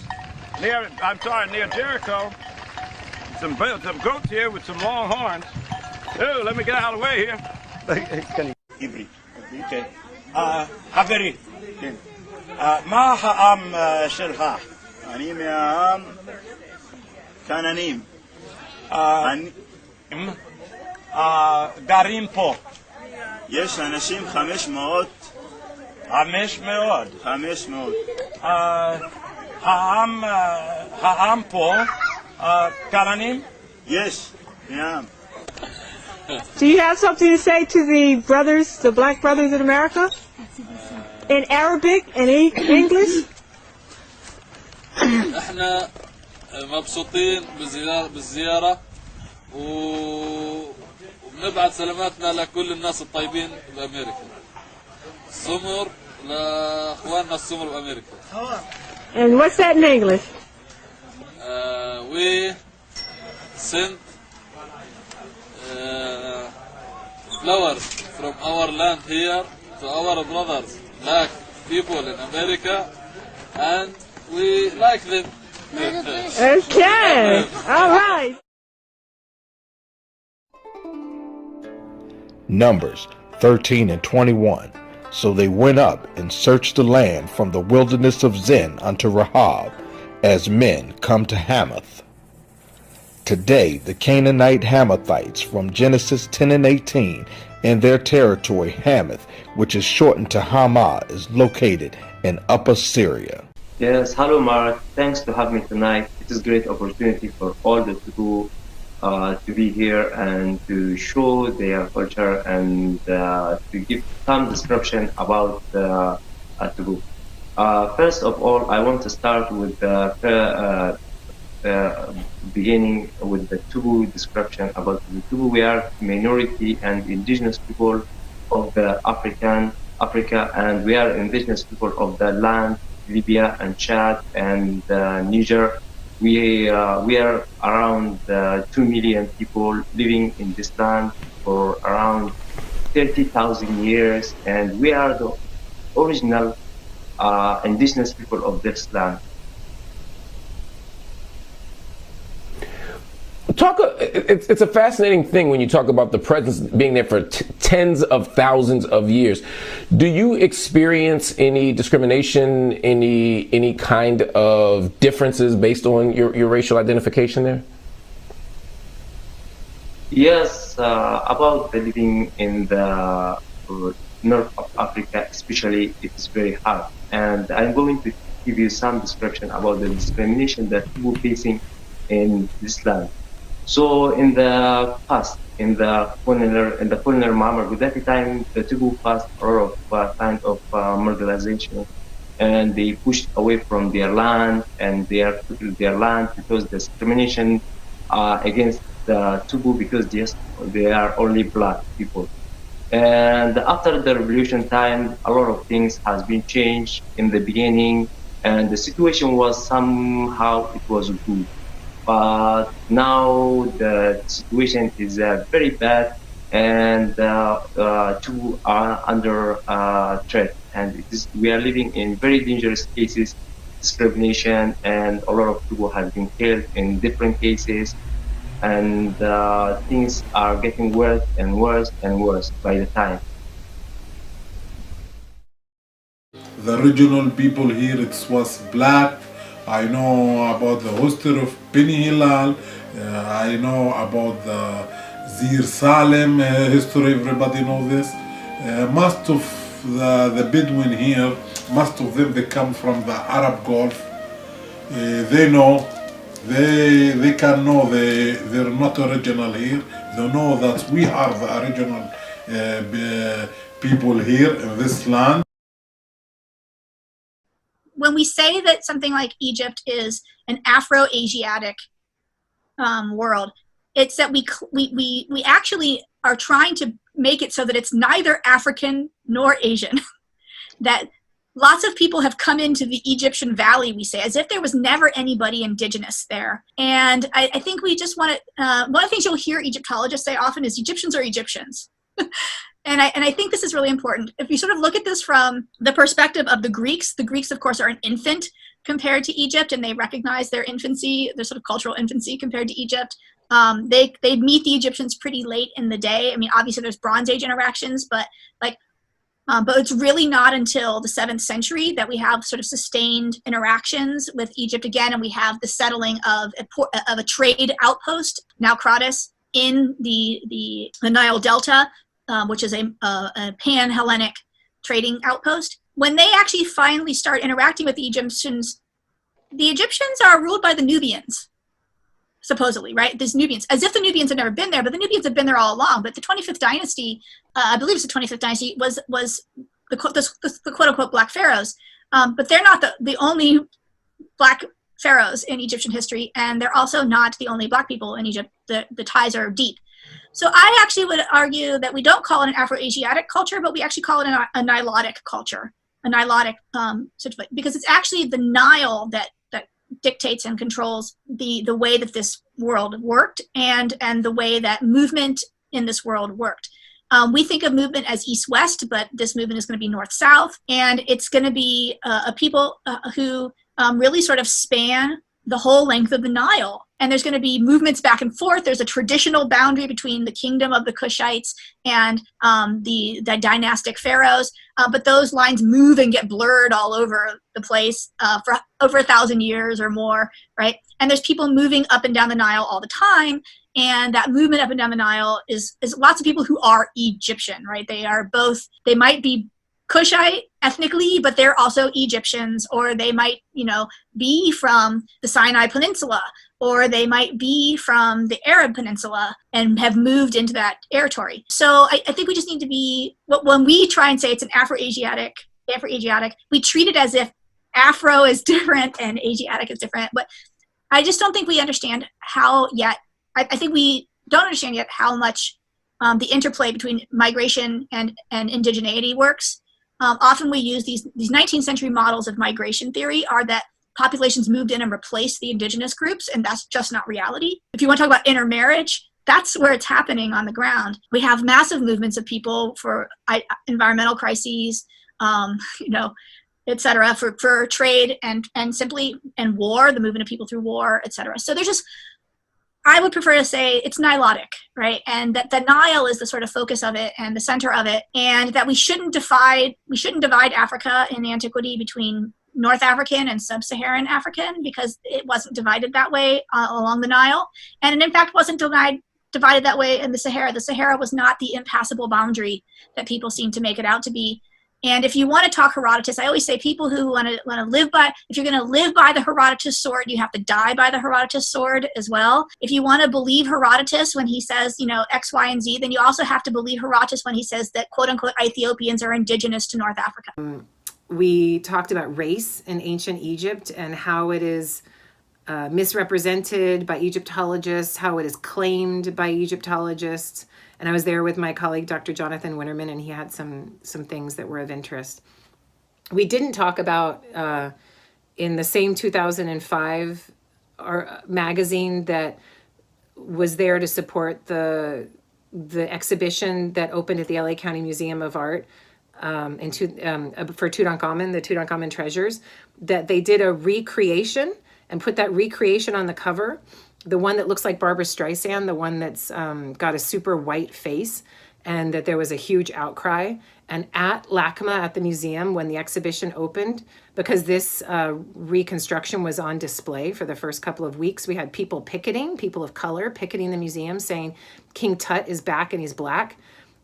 Near Jericho. Some goats here with some long horns. Oh, let me get out of the way here. אוקיי. חברי, מה העם שלך? אני מהעם כנענים. גרים פה. יש אנשים 500. 500? 500. העם פה, כנענים? יש, מהעם.
Do you have something to say to the brothers, the black brothers in America? In Arabic and English?
احنا مبسوطين بالزيارة وبنبعت سلاماتنا لكل الناس الطيبين بأمريكا. السمر لأخواننا السمر بأمريكا.
And what's that in English?
We sent flowers from our land here to our brothers, black people in America, and we like them.
Okay, all right.
Numbers 13 and 21. So they went up and searched the land from the wilderness of Zin unto Rahab, as men come to Hamath. Today the Canaanite Hamathites from Genesis 10 and 18 in their territory Hamath, which is shortened to Hama, is located in Upper Syria.
Yes, hello Mark. Thanks to have me tonight. It is a great opportunity for all the people to be here and to show their culture and to give some description about Tubu. First of all, I want to start with the beginning with the Tubu description about the Tubu. We are minority and indigenous people of the Africa, and we are indigenous people of the land Libya and Chad and Niger. We are around 2 million people living in this land for around 30,000 years, and we are the original indigenous people of this land.
It's a fascinating thing when you talk about the presence being there for tens of thousands of years. Do you experience any discrimination, any kind of differences based on your racial identification there?
Yes, about the living in the north of Africa, especially, it is very hard. And I'm going to give you some description about the discrimination that people facing in this land. So in the past, in the colonial Mama, with that time, the Tubu passed a lot of kind of marginalization, and they pushed away from their land, and they are took their land because discrimination against the Tubu because they are only black people. And after the revolution time, a lot of things has been changed in the beginning, and the situation was somehow it was good. But now the situation is very bad, and two are under threat, and we are living in very dangerous cases, discrimination, and a lot of people have been killed in different cases, and things are getting worse and worse and worse by the time.
The regional people here, it was black. I know about the history of Beni Hilal. I know about the Zir Salem history. Everybody knows this. Most of the Bedouin here, most of them, they come from the Arab Gulf. They know, they can know they're not original here. They know that we are the original people here in this land.
When we say that something like Egypt is an Afro-Asiatic world, it's that we actually are trying to make it so that it's neither African nor Asian. That lots of people have come into the Egyptian valley, we say, as if there was never anybody indigenous there. And I think we just want to, one of the things you'll hear Egyptologists say often is Egyptians are Egyptians. And I think this is really important. If you sort of look at this from the perspective of the Greeks, of course, are an infant compared to Egypt, and they recognize their infancy, their sort of cultural infancy compared to Egypt. They meet the Egyptians pretty late in the day. I mean, obviously there's Bronze Age interactions, but like But it's really not until the 7th century that we have sort of sustained interactions with Egypt again, and we have the settling of a trade outpost, Naucratis, in the Nile Delta, which is a pan-Hellenic trading outpost. When they actually finally start interacting with the Egyptians are ruled by the Nubians, supposedly, right? These Nubians, as if the Nubians had never been there, but the Nubians have been there all along. But the 25th dynasty, I believe it's the 25th dynasty, was the quote-unquote Black Pharaohs. But they're not the only Black pharaohs in Egyptian history, and they're also not the only Black people in Egypt. The ties are deep. So I actually would argue that we don't call it an Afro-Asiatic culture, but we actually call it a Nilotic culture, a Nilotic because it's actually the Nile that dictates and controls the way that this world worked and the way that movement in this world worked. We think of movement as east-west, but this movement is going to be north-south, and it's going to be a people who really sort of span the whole length of the Nile. And there's going to be movements back and forth. There's a traditional boundary between the kingdom of the Cushites and the dynastic pharaohs, but those lines move and get blurred all over the place for over 1,000 years or more, right? And there's people moving up and down the Nile all the time, and that movement up and down the Nile is lots of people who are Egyptian, right? They are both, they might be Cushite ethnically, but they're also Egyptians, or they might, be from the Sinai Peninsula, or they might be from the Arab Peninsula and have moved into that territory. So I think we just need to be, when we try and say it's an Afro-Asiatic, we treat it as if Afro is different and Asiatic is different, but I just don't think we understand how yet, I think we don't understand yet how much the interplay between migration and indigeneity works. Often we use these 19th century models of migration theory are that populations moved in and replaced the indigenous groups, and that's just not reality. If you want to talk about intermarriage, that's where it's happening on the ground. We have massive movements of people for environmental crises, et cetera, for trade and war, the movement of people through war, et cetera. So there's just, I would prefer to say it's Nilotic, right? And that the Nile is the sort of focus of it and the center of it, and that we shouldn't divide Africa in antiquity between North African and Sub-Saharan African, because it wasn't divided that way along the Nile. And it in fact wasn't divided that way in the Sahara. The Sahara was not the impassable boundary that people seem to make it out to be. And if you want to talk Herodotus, I always say people who want to live by, if you're going to live by the Herodotus sword, you have to die by the Herodotus sword as well. If you want to believe Herodotus when he says, X, Y, and Z, then you also have to believe Herodotus when he says that quote unquote Ethiopians are indigenous to North Africa.
We talked about race in ancient Egypt and how it is misrepresented by Egyptologists, how it is claimed by Egyptologists. And I was there with my colleague, Dr. Jonathan Winterman, and he had some things that were of interest. We didn't talk about, in the same 2005 magazine that was there to support the exhibition that opened at the LA County Museum of Art for Tutankhamun, the Tutankhamun treasures, that they did a recreation and put that recreation on the cover. The one that looks like Barbra Streisand, the one that's got a super white face, and that there was a huge outcry. And at LACMA, at the museum, when the exhibition opened, because this reconstruction was on display for the first couple of weeks, we had people of color picketing the museum, saying King Tut is back and he's black.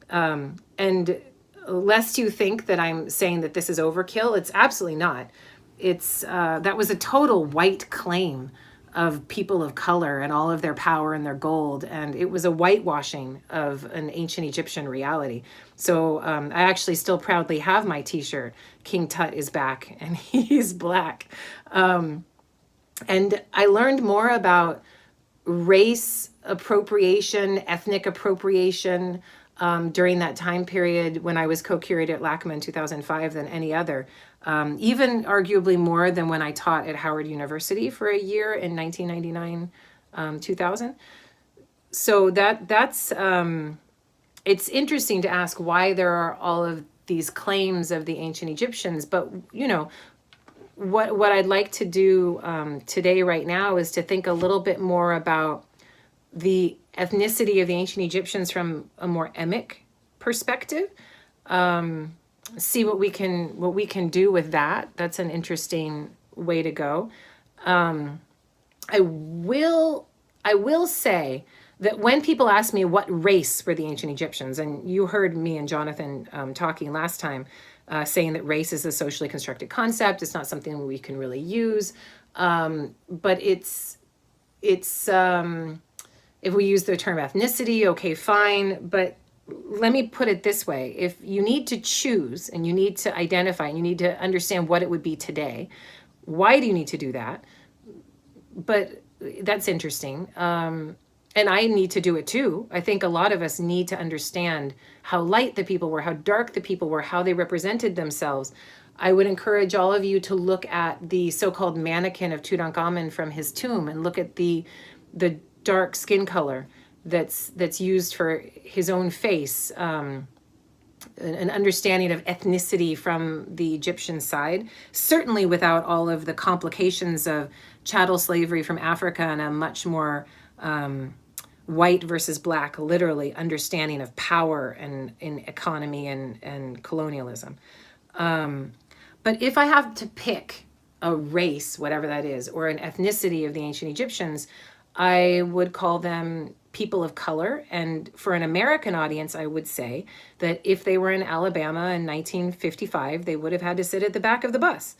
And lest you think that I'm saying that this is overkill, it's absolutely not. It's that was a total white claim of people of color and all of their power and their gold. And it was a whitewashing of an ancient Egyptian reality. So I actually still proudly have my t-shirt, King Tut is back and he's black. And I learned more about race appropriation, ethnic appropriation during that time period when I was co-curator at LACMA in 2005 than any other. Even arguably more than when I taught at Howard University for a year in 1999, 2000. So that's it's interesting to ask why there are all of these claims of the ancient Egyptians. But, what I'd like to do today right now is to think a little bit more about the ethnicity of the ancient Egyptians from a more emic perspective. see what we can do with that. That's an interesting way to go. I will say that when people ask me what race were the ancient Egyptians, and you heard me and Jonathan talking last time, saying that race is a socially constructed concept. It's not something we can really use, but it's if we use the term ethnicity, okay, fine. But let me put it this way. If you need to choose and you need to identify and you need to understand what it would be today, why do you need to do that? But that's interesting. And I need to do it too. I think a lot of us need to understand how light the people were, how dark the people were, how they represented themselves. I would encourage all of you to look at the so-called mannequin of Tutankhamun from his tomb and look at the dark skin color that's used for his own face, an understanding of ethnicity from the Egyptian side, certainly without all of the complications of chattel slavery from Africa and a much more white versus black, literally, understanding of power and in economy and colonialism. But if I have to pick a race, whatever that is, or an ethnicity of the ancient Egyptians, I would call them people of color. And for an American audience, I would say that if they were in Alabama in 1955, they would have had to sit at the back of the bus.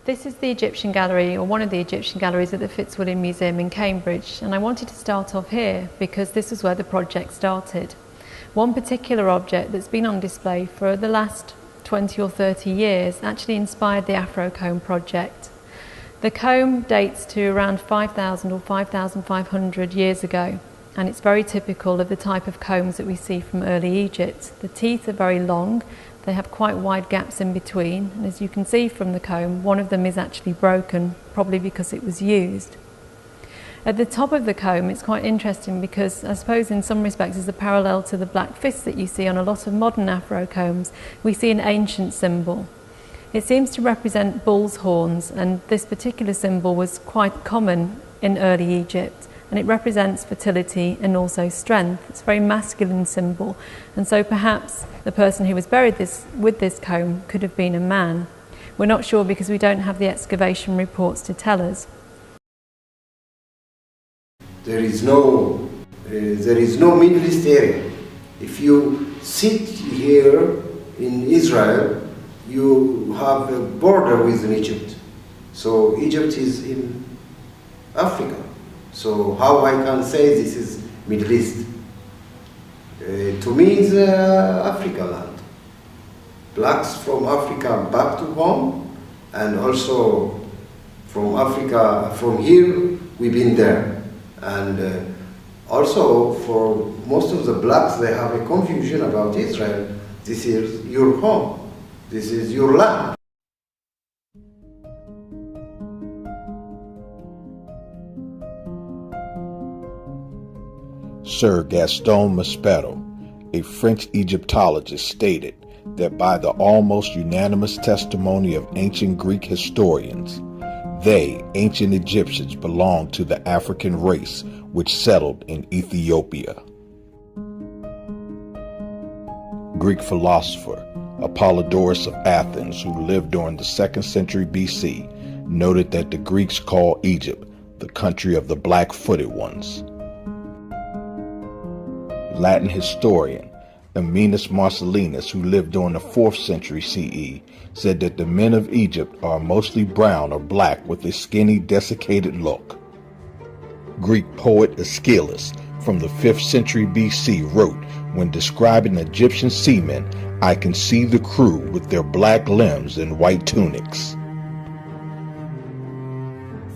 This is the Egyptian Gallery, or one of the Egyptian galleries at the Fitzwilliam Museum in Cambridge, and I wanted to start off here because this is where the project started. One particular object that's been on display for the last 20 or 30 years actually inspired the Afro Comb project. The comb dates to around 5,000 or 5,500 years ago, and it's very typical of the type of combs that we see from early Egypt. The teeth are very long. They have quite wide gaps in between, and as you can see from the comb, one of them is actually broken, probably because it was used. At the top of the comb, it's quite interesting because I suppose in some respects is a parallel to the black fist that you see on a lot of modern Afro combs. We see an ancient symbol. It seems to represent bull's horns, and this particular symbol was quite common in early Egypt, and it represents fertility and also strength. It's a very masculine symbol, and so perhaps the person who was buried with this comb could have been a man. We're not sure because we don't have the excavation reports to tell us.
There is no Middle East area. If you sit here in Israel, you have a border with Egypt. So Egypt is in Africa. So how I can say this is Middle East? To me, it's Africa land. Blacks from Africa back to home, and also from Africa, from here, we've been there. And also for most of the blacks, they have a confusion about Israel. This is your home. This is your land.
Sir Gaston Maspero, a French Egyptologist, stated that by the almost unanimous testimony of ancient Greek historians, they, ancient Egyptians, belonged to the African race which settled in Ethiopia. Greek philosopher Apollodorus of Athens, who lived during the 2nd century BC, noted that the Greeks called Egypt the country of the black-footed ones. Latin historian Ammianus Marcellinus, who lived during the 4th century CE, said that the men of Egypt are mostly brown or black with a skinny, desiccated look. Greek poet Aeschylus from the 5th century BC wrote, when describing Egyptian seamen, "I can see the crew with their black limbs and white tunics."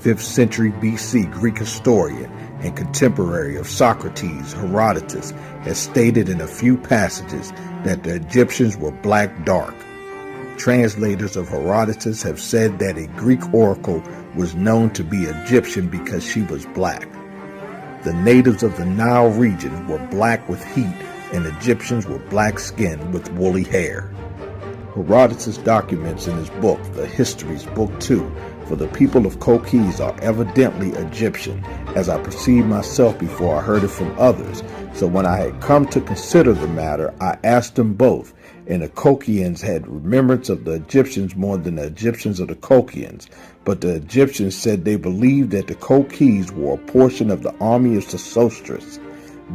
5th century BC Greek historian and contemporary of Socrates, Herodotus, has stated in a few passages that the Egyptians were black dark. Translators of Herodotus have said that a Greek oracle was known to be Egyptian because she was black. The natives of the Nile region were black with heat, and Egyptians were black-skinned with woolly hair. Herodotus documents in his book, The Histories, Book 2, for the people of Kokis are evidently Egyptian, as I perceived myself before I heard it from others, So when I had come to consider the matter, I asked them both, and the Colchians had remembrance of the Egyptians more than the Egyptians of the Colchians. But the Egyptians said they believed that the Colchis were a portion of the army of Sesostris.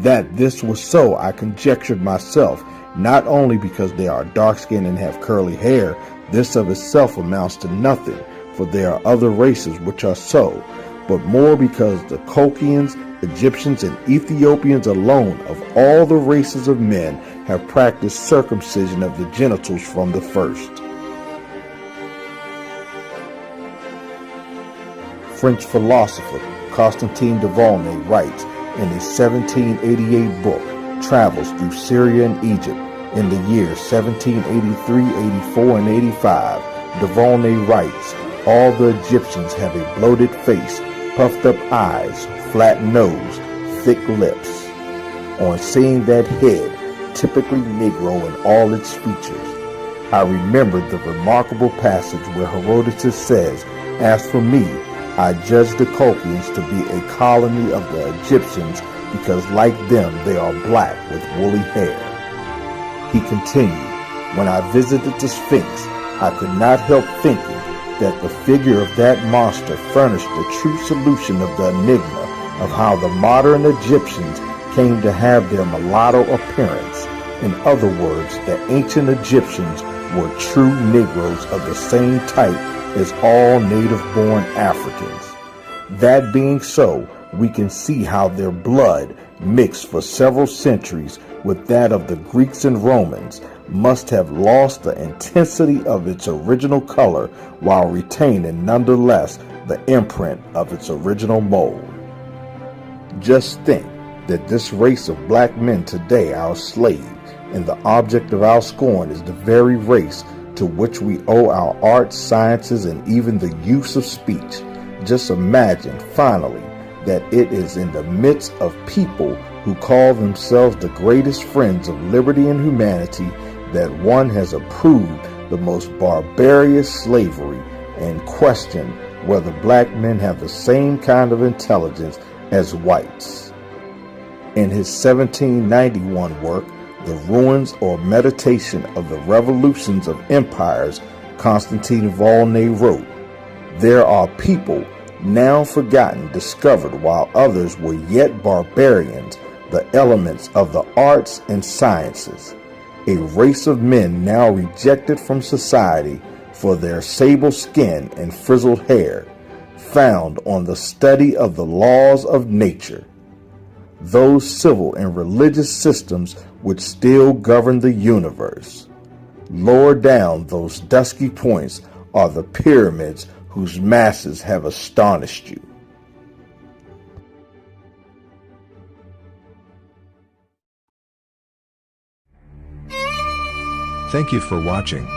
That this was so, I conjectured myself, not only because they are dark-skinned and have curly hair, this of itself amounts to nothing, for there are other races which are so, but more because the Colchians, Egyptians, and Ethiopians alone of all the races of men have practiced circumcision of the genitals from the first. French philosopher Constantine de Volney writes in a 1788 book, Travels Through Syria and Egypt, in the years 1783, 84, and 85, de Volney writes, all the Egyptians have a bloated face, puffed up eyes, flat nose, thick lips. On seeing that head, typically Negro in all its features, I remembered the remarkable passage where Herodotus says, as for me, I judge the Colchians to be a colony of the Egyptians because like them they are black with woolly hair. He continued, when I visited the Sphinx, I could not help thinking that the figure of that monster furnished the true solution of the enigma of how the modern Egyptians came to have their mulatto appearance. In other words, the ancient Egyptians were true Negroes of the same type as all native-born Africans. That being so, we can see how their blood, mixed for several centuries with that of the Greeks and Romans, must have lost the intensity of its original color while retaining nonetheless the imprint of its original mold. Just think that this race of black men today, our slaves, and the object of our scorn is the very race to which we owe our arts, sciences, and even the use of speech. Just imagine, finally, that it is in the midst of people who call themselves the greatest friends of liberty and humanity that one has approved the most barbarous slavery and questioned whether black men have the same kind of intelligence as whites. In his 1791 work, The Ruins or Meditation of the Revolutions of Empires, Constantine Volney wrote, there are people now forgotten discovered while others were yet barbarians the elements of the arts and sciences, a race of men now rejected from society for their sable skin and frizzled hair, found on the study of the laws of nature, those civil and religious systems which still govern the universe. Lower down those dusky points are the pyramids whose masses have astonished you.
Thank you for watching.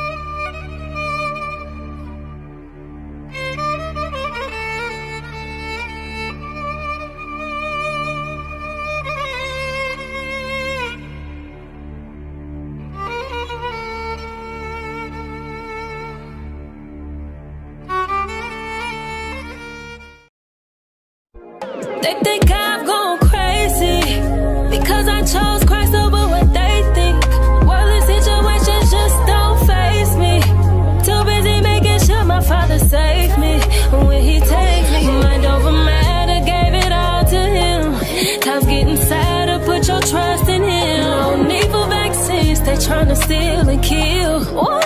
They think I've gone crazy because I chose Christ over what they think. Worldly situations just don't faze me. Too busy making sure my Father saved me when He takes me. Mind over matter, gave it all to Him. Time's getting sadder, put your trust in Him. No need for vaccines, they trying to steal and kill.